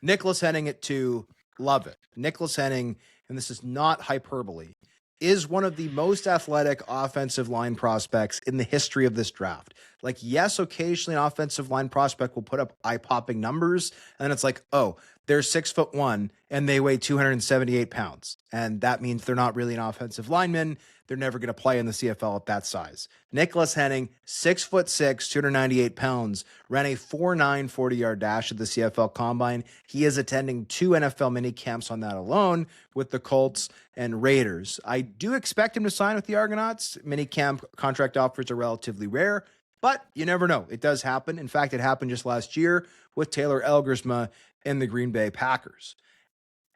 Nicholas Henning at 2, love it. Nicholas Henning, and this is not hyperbole, is one of the most athletic offensive line prospects in the history of this draft. Like, yes, occasionally an offensive line prospect will put up eye-popping numbers, and then it's like, oh, they're 6'1" and they weigh 278 pounds. And that means they're not really an offensive lineman. They're never going to play in the CFL at that size. Nicholas Henning, 6'6", 298 pounds, ran a 4.9 40-yard dash at the CFL Combine. He is attending 2 NFL mini camps on that alone with the Colts and Raiders. I do expect him to sign with the Argonauts. Mini camp contract offers are relatively rare, but you never know. It does happen. In fact, it happened just last year with Taylor Elgersma and the Green Bay Packers.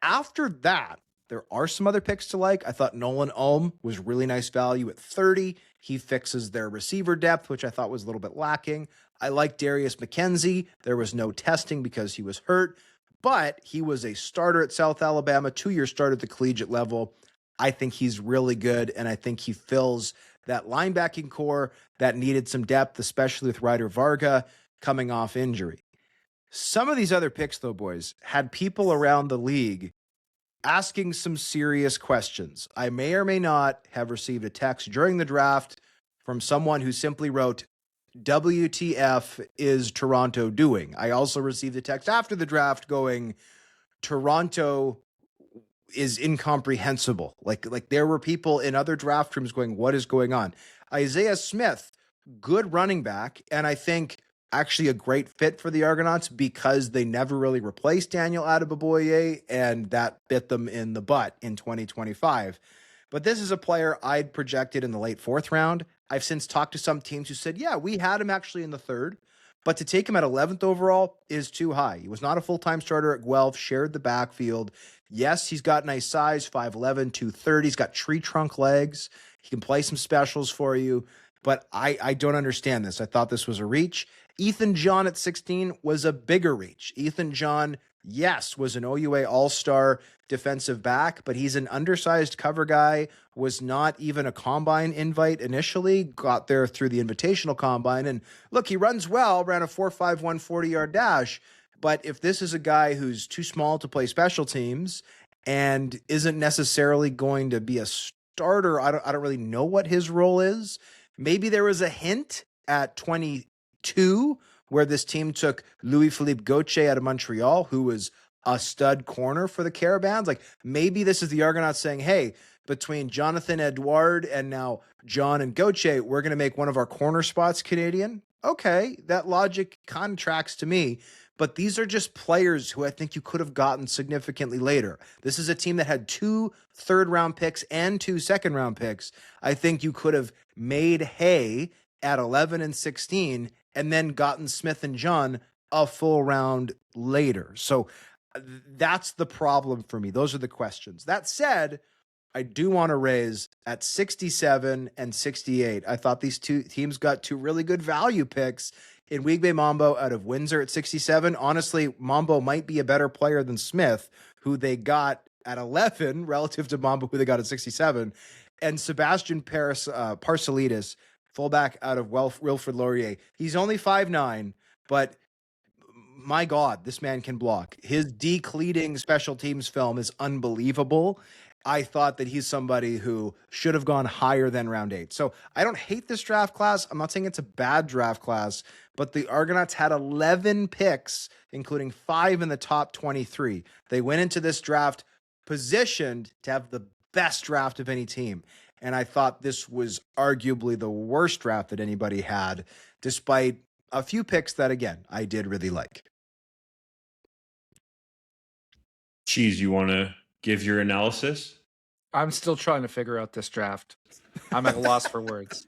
After that, there are some other picks to like. I thought Nolan Ulm was really nice value at 30. He fixes their receiver depth, which I thought was a little bit lacking. I like Darius McKenzie. There was no testing because he was hurt, but he was a starter at South Alabama, 2-year starter at the collegiate level. I think he's really good, and I think he fills that linebacking core that needed some depth, especially with Ryder Varga coming off injury. Some of these other picks, though, boys, had people around the league asking some serious questions. I may or may not have received a text during the draft from someone who simply wrote, WTF is Toronto doing? I also received a text after the draft going, Toronto is incomprehensible. Like there were people in other draft rooms going, what is going on? Isaiah Smith, good running back, and I think actually a great fit for the Argonauts because they never really replaced Daniel Adeboboye, and that bit them in the butt in 2025. But this is a player I'd projected in the late 4th round. I've since talked to some teams who said, yeah, we had him actually in the 3rd, but to take him at 11th overall is too high. He was not a full-time starter at Guelph, shared the backfield. Yes, he's got nice size, 5'11", 230. He's got tree trunk legs. He can play some specials for you, but I don't understand this. I thought this was a reach. Ethan John at 16 was a bigger reach. Ethan John, yes, was an OUA all-star defensive back, but he's an undersized cover guy, was not even a combine invite initially, got there through the invitational combine. And look, he runs well, ran a 4.51 40-yard dash. But if this is a guy who's too small to play special teams and isn't necessarily going to be a starter, I don't really know what his role is. Maybe there was a hint at 22 where this team took Louis-Philippe Gauthier out of Montreal, who was a stud corner for the Caravans. Like maybe this is the Argonauts saying, hey, between Jonathan Edouard and now John and Gauthier, we're going to make one of our corner spots Canadian. Okay, that logic kind of tracks to me. But these are just players who I think you could have gotten significantly later. This is a team that had 2 third-round picks and 2 second-round picks. I think you could have made hay at 11 and 16 and then gotten Smith and John a full round later. So that's the problem for me. Those are the questions. That said, I do want to raise at 67 and 68. I thought these two teams got 2 really good value picks in Wigbe Mambo out of Windsor at 67. Honestly, Mambo might be a better player than Smith, who they got at 11 relative to Mambo, who they got at 67. And Sebastian Parcelidis, fullback out of Wilfrid Laurier. He's only 5'9", but my God, this man can block. His decleating special teams film is unbelievable. I thought that he's somebody who should have gone higher than round 8. So I don't hate this draft class. I'm not saying it's a bad draft class, but the Argonauts had 11 picks, including 5 in the top 23. They went into this draft positioned to have the best draft of any team. And I thought this was arguably the worst draft that anybody had, despite a few picks that, again, I did really like. Cheese, you want to give your analysis? I'm still trying to figure out this draft. I'm at a loss for words.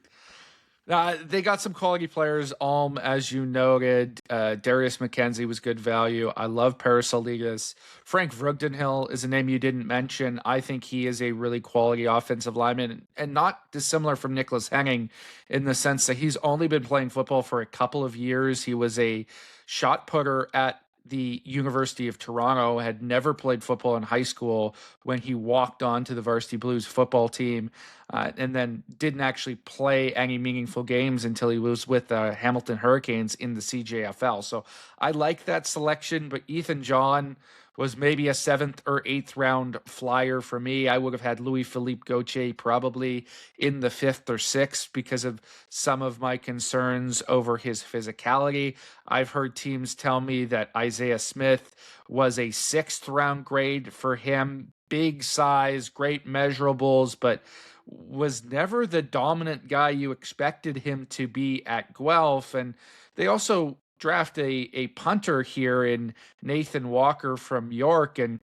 They got some quality players. As you noted, Darius McKenzie was good value. I love Parasolidas. Frank Vrugdenhill is a name you didn't mention. I think he is a really quality offensive lineman and not dissimilar from Nicholas Henning in the sense that he's only been playing football for a couple of years. He was a shot putter at the University of Toronto, had never played football in high school when he walked on to the Varsity Blues football team, and then didn't actually play any meaningful games until he was with the Hamilton Hurricanes in the CJFL. So I like that selection, but Ethan John was maybe a 7th or 8th round flyer for me. I would have had Louis-Philippe Gauthier probably in the 5th or 6th because of some of my concerns over his physicality. I've heard teams tell me that Isaiah Smith was a 6th round grade for him. Big size, great measurables, but was never the dominant guy you expected him to be at Guelph. And they also draft a punter here in Nathan Walker from York. And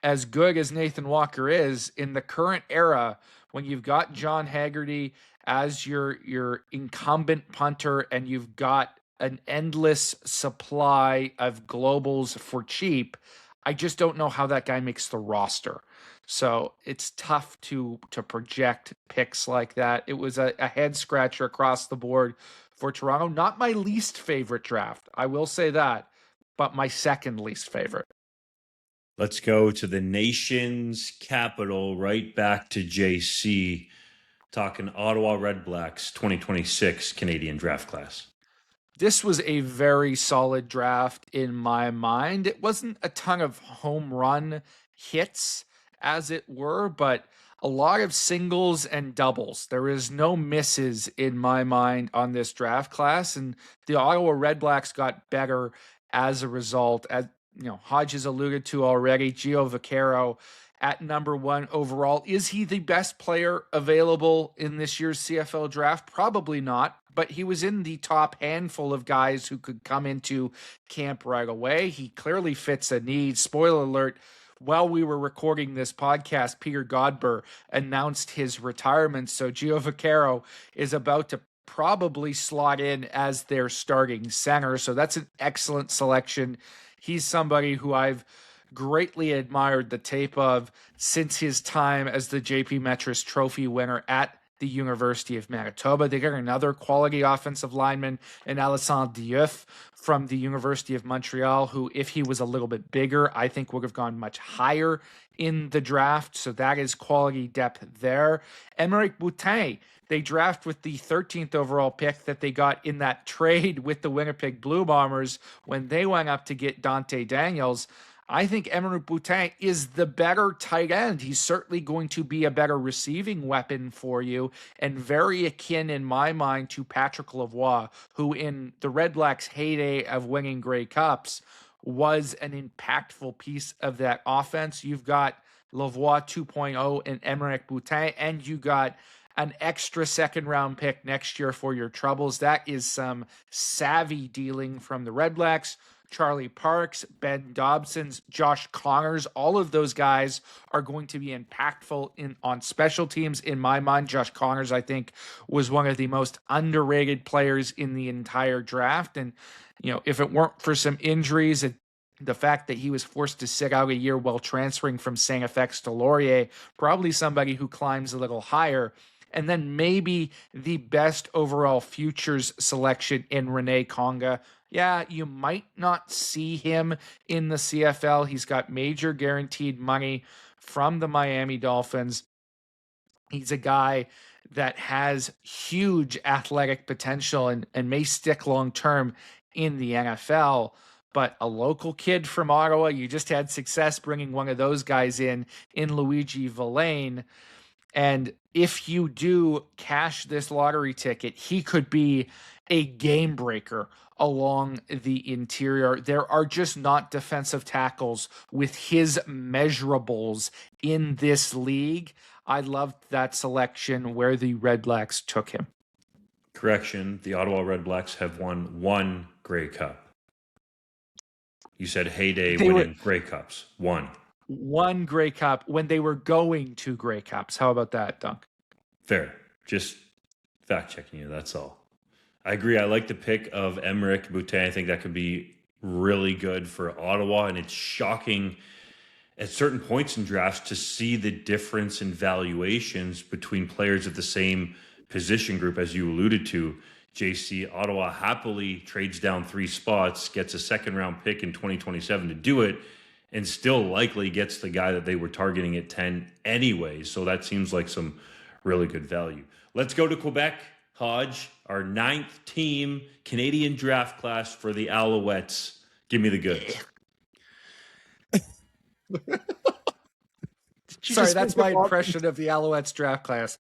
as good as Nathan Walker is in the current era, when you've got John Haggerty as your incumbent punter and you've got an endless supply of globals for cheap, I just don't know how that guy makes the roster. So it's tough to project picks like that. It was a head scratcher across the board for Toronto. Not my least favorite draft, I will say that, but my second least favorite. Let's go to the nation's capital, right back to JC, talking Ottawa Redblacks 2026 Canadian draft class. This was a very solid draft in my mind. It wasn't a ton of home run hits, as it were, but a lot of singles and doubles. There is no misses in my mind on this draft class, and the Ottawa Redblacks got better as a result. As Hodge has alluded to already, Gio Vaquero at number 1 overall. Is he the best player available in this year's CFL draft? Probably not, but he was in the top handful of guys who could come into camp right away. He clearly fits a need. Spoiler alert, while we were recording this podcast, Peter Godber announced his retirement, so Gio Vaquero is about to probably slot in as their starting center, so that's an excellent selection. He's somebody who I've greatly admired the tape of since his time as the JP Metris Trophy winner at the University of Manitoba. They got another quality offensive lineman in Alessandro Diouf from the University of Montreal, who, if he was a little bit bigger, I think would have gone much higher in the draft. So that is quality depth there. Emeric Boutin, they draft with the 13th overall pick that they got in that trade with the Winnipeg Blue Bombers when they went up to get Dante Daniels. I think Emeric Boutin is the better tight end. He's certainly going to be a better receiving weapon for you, and very akin in my mind to Patrick Lavoie, who in the Redblacks' heyday of winning Grey Cups was an impactful piece of that offense. You've got Lavoie 2.0 and Emeric Boutin, and you got an extra second-round pick next year for your troubles. That is some savvy dealing from the Redblacks. Charlie Parks, Ben Dobson's, Josh Connors, all of those guys are going to be impactful on special teams. In my mind, Josh Connors, I think, was one of the most underrated players in the entire draft. And, if it weren't for some injuries and the fact that he was forced to sit out a year while transferring from Saint FX to Laurier, probably somebody who climbs a little higher. And then maybe the best overall futures selection in Rene Conga. Yeah, you might not see him in the CFL. He's got major guaranteed money from the Miami Dolphins. He's a guy that has huge athletic potential and may stick long term in the NFL. But a local kid from Ottawa, you just had success bringing one of those guys in Luiji Vilain. And if you do cash this lottery ticket, he could be a game breaker along the interior. There are just not defensive tackles with his measurables in this league. I loved that selection where the Redblacks took him. Correction, the Ottawa Redblacks have won 1 Grey Cup. You said heyday winning Grey Cups. 1 Grey Cup when they were going to Grey Cups. How about that, Dunk? Fair. Just fact checking you, that's all. I agree. I like the pick of Emeric Boutin. I think that could be really good for Ottawa, and it's shocking at certain points in drafts to see the difference in valuations between players of the same position group, as you alluded to. JC, Ottawa happily trades down 3 spots, gets a second-round pick in 2027 to do it, and still likely gets the guy that they were targeting at 10 anyway. So that seems like some really good value. Let's go to Quebec. Hodge, our 9th team, Canadian draft class for the Alouettes. Give me the goods. Sorry, that's my impression of the Alouettes draft class.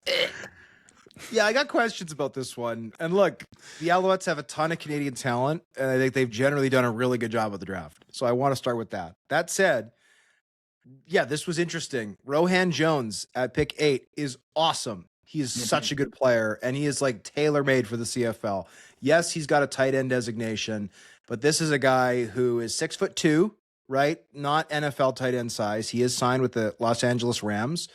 Yeah, I got questions about this one. And look, the Alouettes have a ton of Canadian talent, and I think they've generally done a really good job with the draft. So I want to start with that. That said, yeah, this was interesting. Rohan Jones at pick 8 is awesome. He is such a good player, and he is like tailor-made for the CFL. Yes, he's got a tight end designation, but this is a guy who is 6'2", right? Not NFL tight end size. He is signed with the Los Angeles Rams,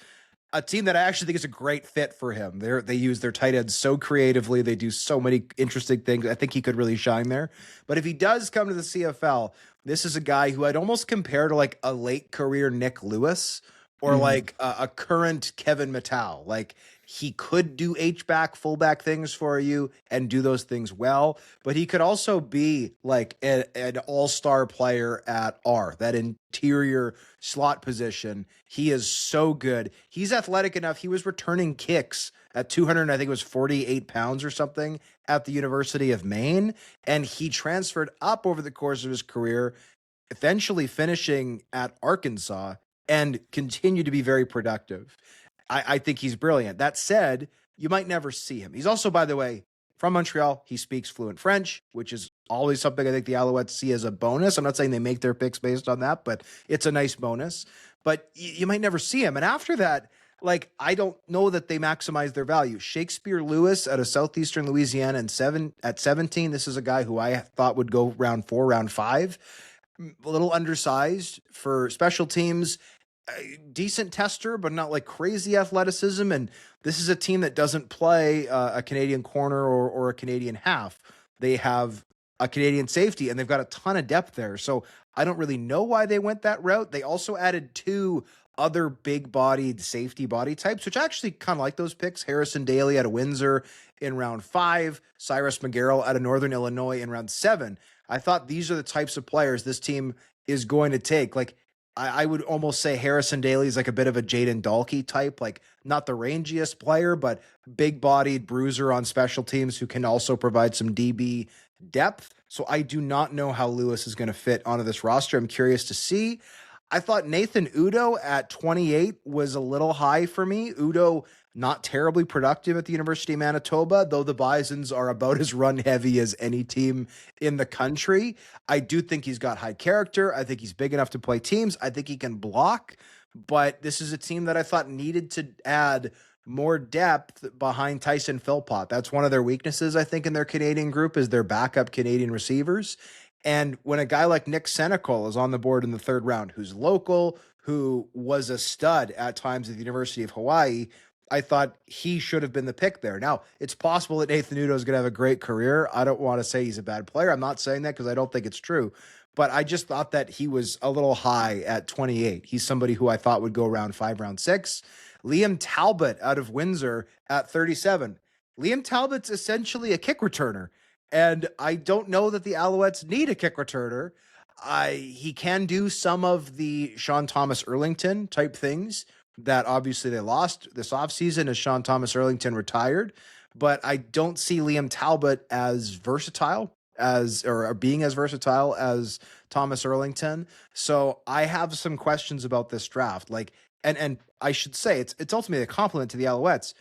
a team that I actually think is a great fit for him. They use their tight ends so creatively. They do so many interesting things. I think he could really shine there. But if he does come to the CFL, this is a guy who I'd almost compare to like a late career Nick Lewis or like a current Kevin Matau. Like he could do H-back, fullback things for you and do those things well, but he could also be like an all-star player at R, that interior slot position. He is so good. He's athletic enough. He was returning kicks at 200, I think it was 48 pounds or something at the University of Maine. And he transferred up over the course of his career, eventually finishing at Arkansas and continued to be very productive. I think he's brilliant. That said, you might never see him. He's also, by the way, from Montreal. He speaks fluent French, which is always something I think the Alouettes see as a bonus. I'm not saying they make their picks based on that, but it's a nice bonus. But you might never see him. And after that, like, I don't know that they maximize their value. Shakespeare Lewis out of Southeastern Louisiana at 17. This is a guy who I thought would go round 4, round 5. A little undersized for special teams. Decent tester, but not like crazy athleticism. And this is a team that doesn't play a Canadian corner or a Canadian half. They have a Canadian safety, and they've got a ton of depth there. So I don't really know why they went that route. They also added 2 other big-bodied safety body types, which I actually kind of like those picks. Harrison Daly out of Windsor in round 5, Cyrus McGarrell out of Northern Illinois in round 7. I thought these are the types of players this team is going to take. Like, I would almost say Harrison Daly is like a bit of a Jaden Dahlke type, like not the rangiest player, but big-bodied bruiser on special teams who can also provide some DB depth. So I do not know how Lewis is going to fit onto this roster. I'm curious to see. I thought Nathan Udo at 28 was a little high for me. Udo, not terribly productive at the University of Manitoba, though the Bisons are about as run-heavy as any team in the country. I do think he's got high character. I think he's big enough to play teams. I think he can block, but this is a team that I thought needed to add more depth behind Tyson Philpott. That's one of their weaknesses, I think, in their Canadian group is their backup Canadian receivers. And when a guy like Nick Senecal is on the board in the 3rd round, who's local, who was a stud at times at the University of Hawaii, I thought he should have been the pick there. Now, it's possible that Nathan Udo is going to have a great career. I don't want to say he's a bad player. I'm not saying that because I don't think it's true. But I just thought that he was a little high at 28. He's somebody who I thought would go round 5, round 6. Liam Talbot out of Windsor at 37. Liam Talbot's essentially a kick returner. And I don't know that the Alouettes need a kick returner. He can do some of the Sean Thomas Erlington type things that obviously they lost this offseason as Sean Thomas Erlington retired. But I don't see Liam Talbot as versatile or being as versatile as Thomas Erlington. So I have some questions about this draft. Like, and I should say it's ultimately a compliment to the Alouettes.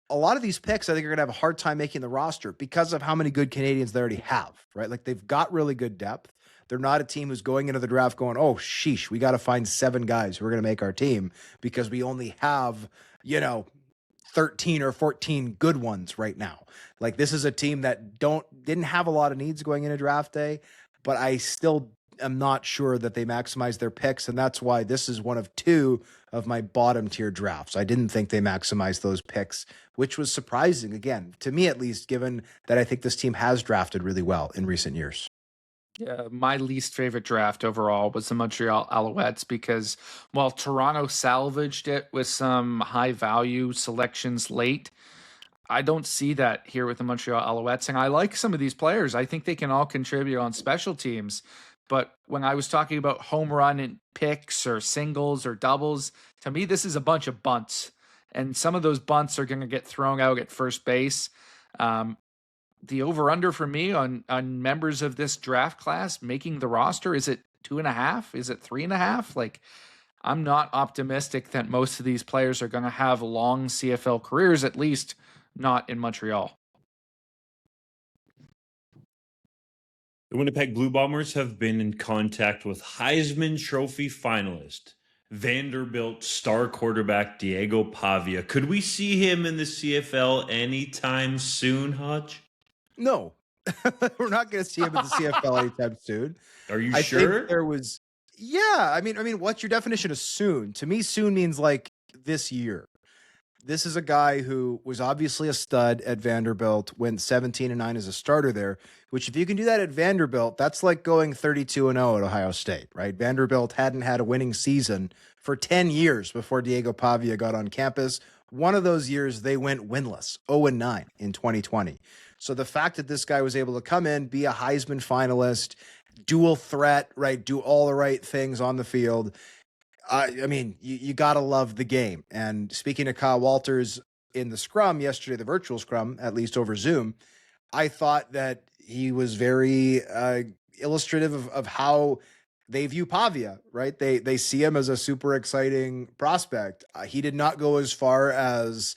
A lot of these picks, I think, are going to have a hard time making the roster because of how many good Canadians they already have, right? Like, they've got really good depth. They're not a team who's going into the draft going, oh, sheesh, we got to find 7 guys who are going to make our team because we only have, 13 or 14 good ones right now. Like, this is a team that didn't have a lot of needs going into draft day, but I still am not sure that they maximize their picks, and that's why this is one of 2 of my bottom tier drafts. I didn't think they maximized those picks, which was surprising, again, to me at least, given that I think this team has drafted really well in recent years. Yeah, my least favorite draft overall was the Montreal Alouettes because while Toronto salvaged it with some high value selections late, I don't see that here with the Montreal Alouettes. And I like some of these players. I think they can all contribute on special teams. But when I was talking about home run and picks or singles or doubles, to me, this is a bunch of bunts. And some of those bunts are going to get thrown out at first base. The over-under for me on members of this draft class making the roster, is it 2.5? Is it 3.5? Like, I'm not optimistic that most of these players are going to have long CFL careers, at least not in Montreal. The Winnipeg Blue Bombers have been in contact with Heisman Trophy finalist, Vanderbilt star quarterback Diego Pavia. Could we see him in the CFL anytime soon, Hodge? No, we're not going to see him in the CFL anytime soon. Are you I sure? think there was, yeah. I mean, what's your definition of soon? To me, soon means like this year. This is a guy who was obviously a stud at Vanderbilt, went 17-9 as a starter there, which if you can do that at Vanderbilt, that's like going 32-0 at Ohio State, right? Vanderbilt hadn't had a winning season for 10 years before Diego Pavia got on campus. One of those years they went winless, 0-9 in 2020. So the fact that this guy was able to come in, be a Heisman finalist, dual threat, right? Do all the right things on the field. I mean, you got to love the game. And speaking to Kyle Walters in the scrum yesterday, the virtual scrum, at least over Zoom, I thought that he was very illustrative of how they view Pavia, right? They see him as a super exciting prospect. He did not go as far as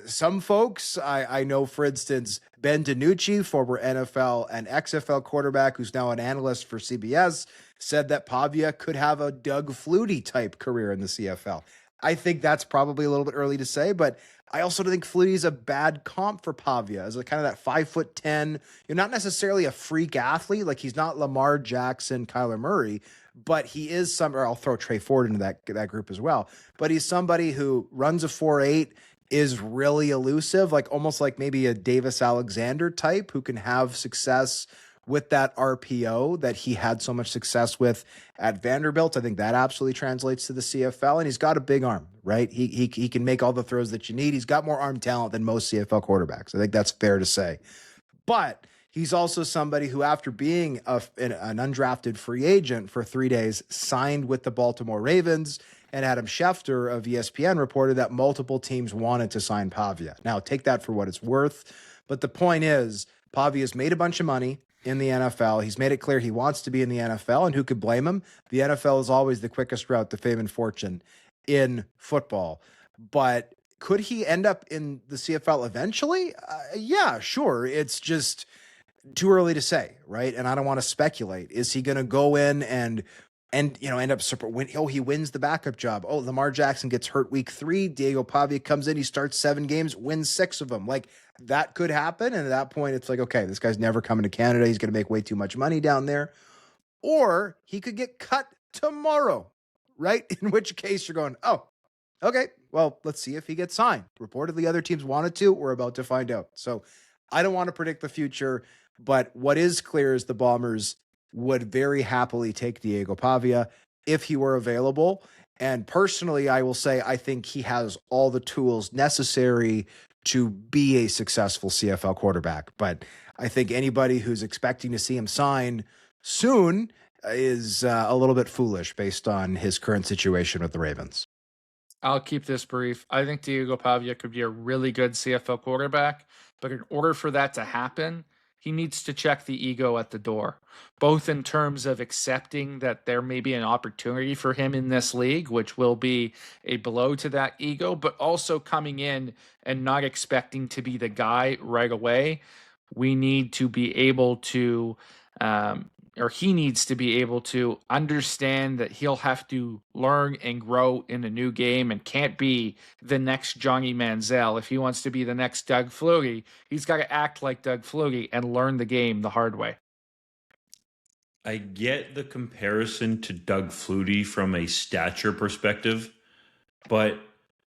some folks. I know, for instance, Ben DiNucci, former NFL and XFL quarterback, who's now an analyst for CBS, said that Pavia could have a Doug Flutie type career in the CFL. I think that's probably a little bit early to say, but I also don't think Flutie's a bad comp for Pavia as a kind of that 5'10". You're not necessarily a freak athlete. Like he's not Lamar Jackson, Kyler Murray, but he is or I'll throw Trey Ford into that group as well. But he's somebody who runs a 4.8, is really elusive, like almost like maybe a Davis Alexander type who can have success with that RPO that he had so much success with at Vanderbilt. I think that absolutely translates to the CFL, and he's got a big arm, right? He can make all the throws that you need. He's got more arm talent than most CFL quarterbacks. I think that's fair to say. But he's also somebody who, after being an undrafted free agent for 3 days, signed with the Baltimore Ravens, and Adam Schefter of ESPN reported that multiple teams wanted to sign Pavia. Now, take that for what it's worth. But the point is, Pavia's made a bunch of money in the NFL. He's made it clear he wants to be in the NFL, and who could blame him? The NFL is always the quickest route to fame and fortune in football. But could he end up in the CFL eventually? Yeah, sure. It's just too early to say, right? And I don't want to speculate. Is he going to go in and end up he wins the backup job? Oh, Lamar Jackson gets hurt week 3. Diego Pavia comes in, he starts 7 games, wins 6 of them. Like, that could happen. And at that point, it's like, okay, this guy's never coming to Canada. He's going to make way too much money down there. Or he could get cut tomorrow, right? In which case you're going, oh, okay, well, let's see if he gets signed. Reportedly, other teams wanted to. We're about to find out. So I don't want to predict the future, but what is clear is the Bombers would very happily take Diego Pavia if he were available. And personally, I will say, I think he has all the tools necessary to be a successful CFL quarterback. But I think anybody who's expecting to see him sign soon is a little bit foolish based on his current situation with the Ravens. I'll keep this brief. I think Diego Pavia could be a really good CFL quarterback, but in order for that to happen, he needs to check the ego at the door, both in terms of accepting that there may be an opportunity for him in this league, which will be a blow to that ego, but also coming in and not expecting to be the guy right away. We need to be able to, or he needs to be able to understand that he'll have to learn and grow in a new game and can't be the next Johnny Manziel. If he wants to be the next Doug Flutie, he's got to act like Doug Flutie and learn the game the hard way. I get the comparison to Doug Flutie from a stature perspective, but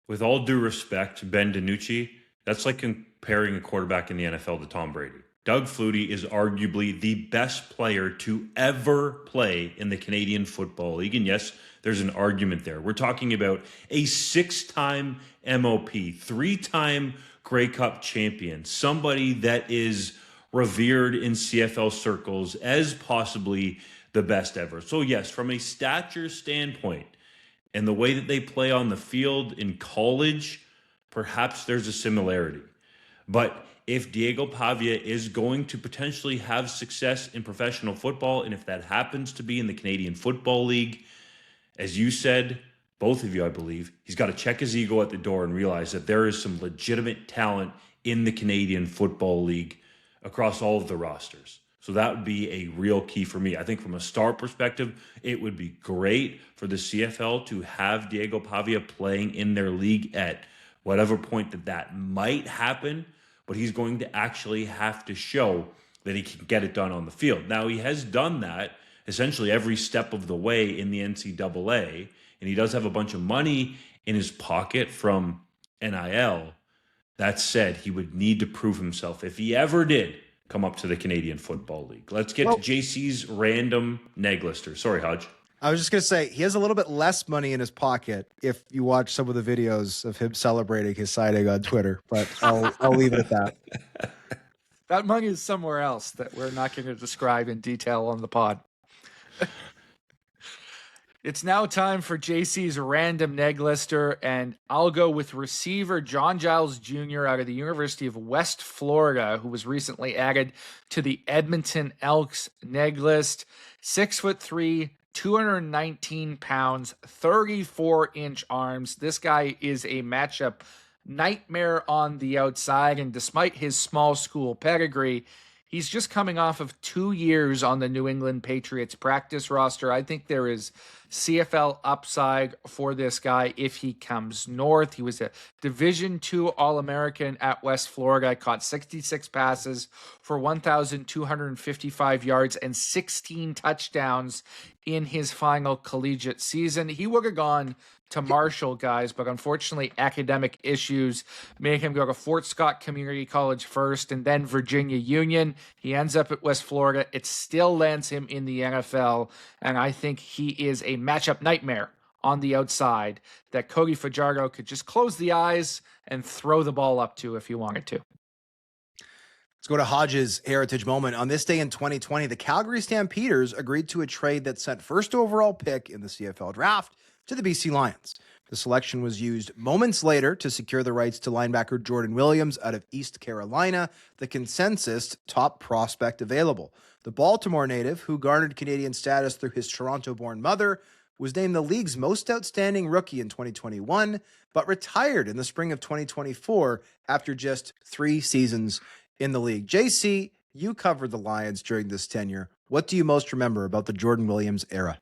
with all due respect, Ben DiNucci, that's like comparing a quarterback in the NFL to Tom Brady. Doug Flutie is arguably the best player to ever play in the Canadian Football League. And yes, there's an argument there. We're talking about a 6-time MOP, 3-time Grey Cup champion, somebody that is revered in CFL circles as possibly the best ever. So yes, from a stature standpoint and the way that they play on the field in college, perhaps there's a similarity. But if Diego Pavia is going to potentially have success in professional football, and if that happens to be in the Canadian Football League, as you said, both of you, I believe, he's got to check his ego at the door and realize that there is some legitimate talent in the Canadian Football League across all of the rosters. So that would be a real key for me. I think from a star perspective, it would be great for the CFL to have Diego Pavia playing in their league at whatever point that might happen, but he's going to actually have to show that he can get it done on the field. Now, he has done that essentially every step of the way in the NCAA, and he does have a bunch of money in his pocket from NIL. That said, he would need to prove himself if he ever did come up to the Canadian Football League. Let's get to JC's random neg lister. Sorry, Hodge. I was just going to say, he has a little bit less money in his pocket if you watch some of the videos of him celebrating his signing on Twitter, but I'll leave it at that. That money is somewhere else that we're not going to describe in detail on the pod. It's now time for JC's random neg lister, and I'll go with receiver John Giles Jr. out of the University of West Florida, who was recently added to the Edmonton Elks neg list. 6'3", 219 pounds, 34-inch arms. This guy is a matchup nightmare on the outside, and despite his small school pedigree, he's just coming off of 2 years on the New England Patriots practice roster. I think there is CFL upside for this guy if he comes north. He was a Division II All-American at West Florida. Caught 66 passes for 1,255 yards and 16 touchdowns in his final collegiate season. He would have gone to Marshall, guys, but unfortunately academic issues made him go to Fort Scott Community College first and then Virginia Union. He ends up at West Florida. It still lands him in the NFL, and I think he is a matchup nightmare on the outside that Cody Fajardo could just close the eyes and throw the ball up to if he wanted to. Let's go to Hodge's heritage moment. On this day in 2020, the Calgary Stampeders agreed to a trade that sent first overall pick in the CFL draft to the BC Lions. The selection was used moments later to secure the rights to linebacker Jordan Williams out of East Carolina, the consensus top prospect available. The Baltimore native, who garnered Canadian status through his Toronto-born mother, was named the league's most outstanding rookie in 2021, but retired in the spring of 2024 after just 3 seasons in the league. JC, you covered the Lions during this tenure. What do you most remember about the Jordan Williams era?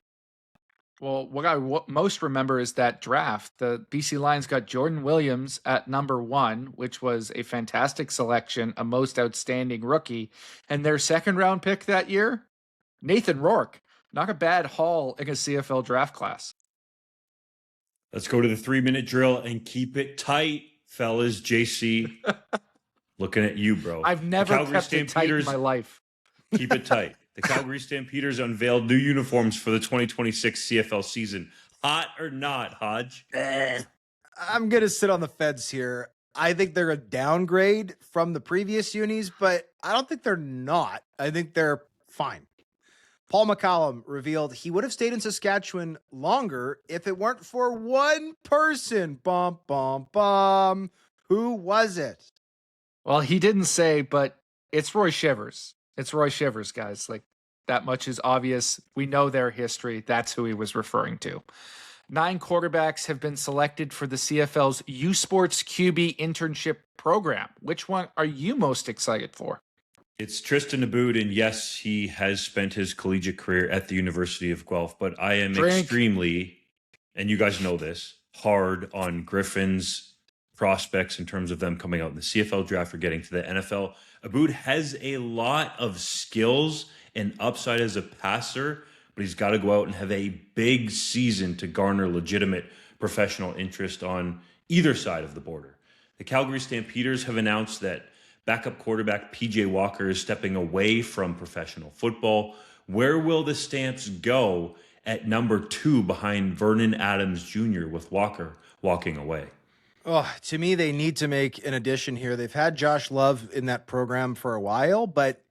Well, what I most remember is that draft. The BC Lions got Jordan Williams at number 1, which was a fantastic selection, a most outstanding rookie. And their second round pick that year, Nathan Rourke. Not a bad haul in a CFL draft class. Let's go to the 3-minute drill and keep it tight, fellas. JC, looking at you, bro. I've never kept it tight in my life. Keep it tight. The Calgary Stampeders unveiled new uniforms for the 2026 CFL season. Hot or not, Hodge? I'm going to sit on the fence here. I think they're a downgrade from the previous unis, but I don't think they're not. I think they're fine. Paul McCallum revealed he would have stayed in Saskatchewan longer if it weren't for one person. Bum, bum, bum. Who was it? Well, he didn't say, but it's Roy Shivers. It's Roy Shivers, guys. Like, that much is obvious. We know their history. That's who he was referring to. 9 quarterbacks have been selected for the CFL's U Sports QB internship program. Which one are you most excited for? It's Tristan Aboud, and yes, he has spent his collegiate career at the University of Guelph, but I am extremely, and you guys know this, hard on Griffin's prospects in terms of them coming out in the CFL draft or getting to the NFL. Aboud has a lot of skills and upside as a passer, but he's got to go out and have a big season to garner legitimate professional interest on either side of the border. The Calgary Stampeders have announced that backup quarterback PJ Walker is stepping away from professional football. Where will the Stamps go at number 2 behind Vernon Adams Jr. with Walker walking away? Oh, to me, they need to make an addition here. They've had Josh Love in that program for a while, but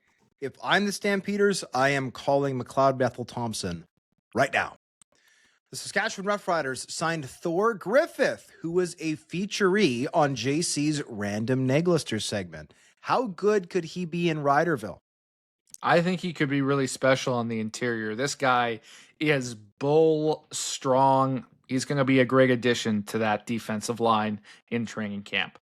if I'm the Stampeders, I am calling McLeod Bethel Thompson right now. The Saskatchewan Roughriders signed Thor Griffith, who was a featuree on JC's Random Neglister segment. How good could he be in Riderville? I think he could be really special on the interior. This guy is bull strong, He's going to be a great addition to that defensive line in training camp.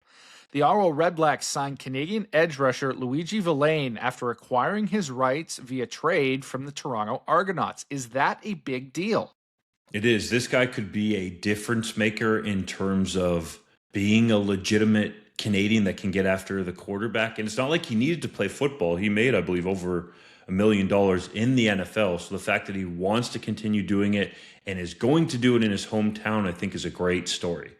The Ottawa Redblacks signed Canadian edge rusher Luiji Vilain after acquiring his rights via trade from the Toronto Argonauts. Is that a big deal? It is. This guy could be a difference maker in terms of being a legitimate Canadian that can get after the quarterback. And it's not like he needed to play football. He made, I believe, over $1 million in the NFL. So the fact that he wants to continue doing it and is going to do it in his hometown, I think is a great story.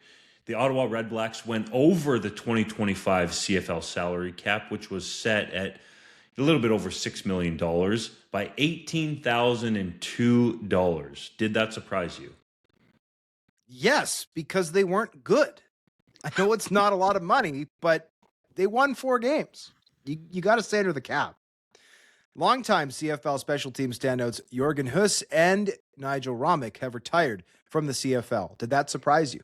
The Ottawa Redblacks went over the 2025 CFL salary cap, which was set at a little bit over $6 million by $18,002. Did that surprise you? Yes, because they weren't good. I know it's not a lot of money, but they won 4 games. You got to stay under the cap. Longtime CFL special team standouts Jorgen Huss and Nigel Romick have retired from the CFL. Did that surprise you?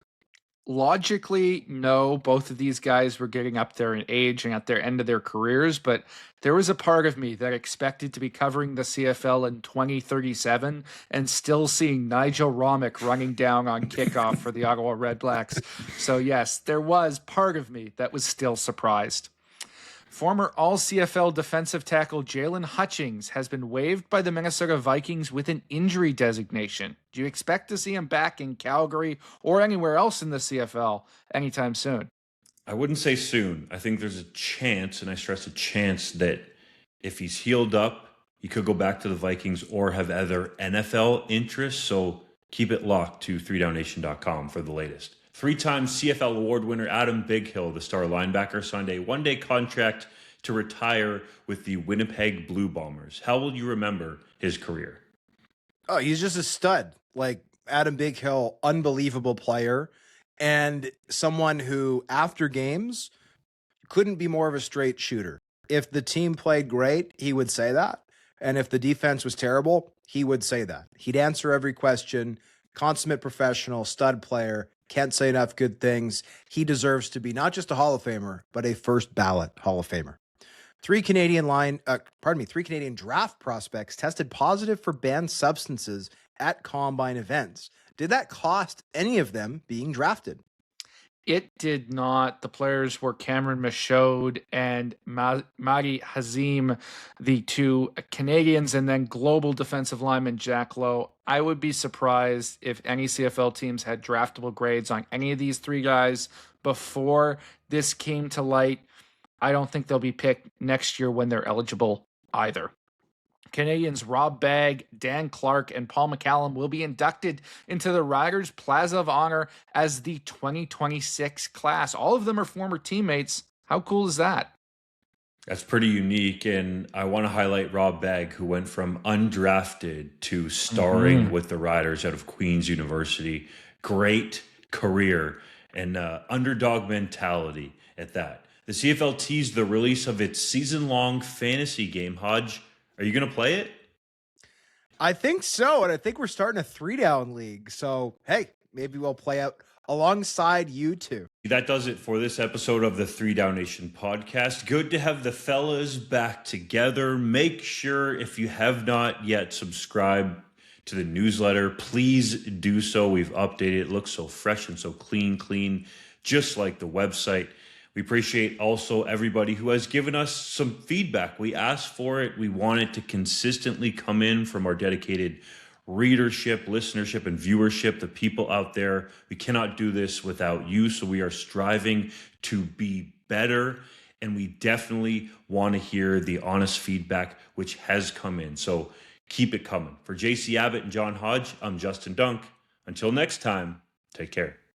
Logically, no. Both of these guys were getting up there in age and at their end of their careers, but there was a part of me that expected to be covering the CFL in 2037 and still seeing Nigel Romick running down on kickoff for the Ottawa Redblacks. So yes, there was part of me that was still surprised. Former All-CFL defensive tackle Jalen Hutchings has been waived by the Minnesota Vikings with an injury designation. Do you expect to see him back in Calgary or anywhere else in the CFL anytime soon? I wouldn't say soon. I think there's a chance, and I stress a chance, that if he's healed up, he could go back to the Vikings or have other NFL interests. So keep it locked to 3DownNation.com for the latest. 3-time CFL award winner Adam Bighill, the star linebacker, signed a 1-day contract to retire with the Winnipeg Blue Bombers. How will you remember his career? Oh, he's just a stud. Like Adam Bighill, unbelievable player, and someone who, after games, couldn't be more of a straight shooter. If the team played great, he would say that. And if the defense was terrible, he would say that. He'd answer every question. Consummate professional, stud player. Can't say enough good things. He deserves to be not just a Hall of Famer, but a first ballot Hall of Famer. 3 Canadian draft prospects tested positive for banned substances at combine events. Did that cost any of them being drafted? It did not. The players were Cameron Michaud and Madi Hazim, the 2 Canadians, and then global defensive lineman Jack Lowe. I would be surprised if any CFL teams had draftable grades on any of these 3 guys before this came to light. I don't think they'll be picked next year when they're eligible either. Canadians Rob Bagg, Dan Clark, and Paul McCallum will be inducted into the Riders Plaza of Honor as the 2026 class. All of them are former teammates. How cool is that? That's pretty unique, and I want to highlight Rob Bagg, who went from undrafted to starring with the Riders out of Queen's University. Great career and underdog mentality at that. The CFL teased the release of its season-long fantasy game. Hodge, are you going to play it? I think so, and I think we're starting a 3-down league. So, hey, maybe we'll play out alongside you two. That does it for this episode of the 3DownNation podcast. Good to have the fellas back together. Make sure, if you have not yet subscribed to the newsletter, please do so. We've updated it. It looks so fresh and so clean, just like the website. We appreciate also everybody who has given us some feedback. We asked for it. We want it to consistently come in from our dedicated readership, listenership, and viewership, the people out there. We cannot do this without you, so we are striving to be better, and we definitely want to hear the honest feedback which has come in. So keep it coming. For JC Abbott and John Hodge, I'm Justin Dunk. Until next time, take care.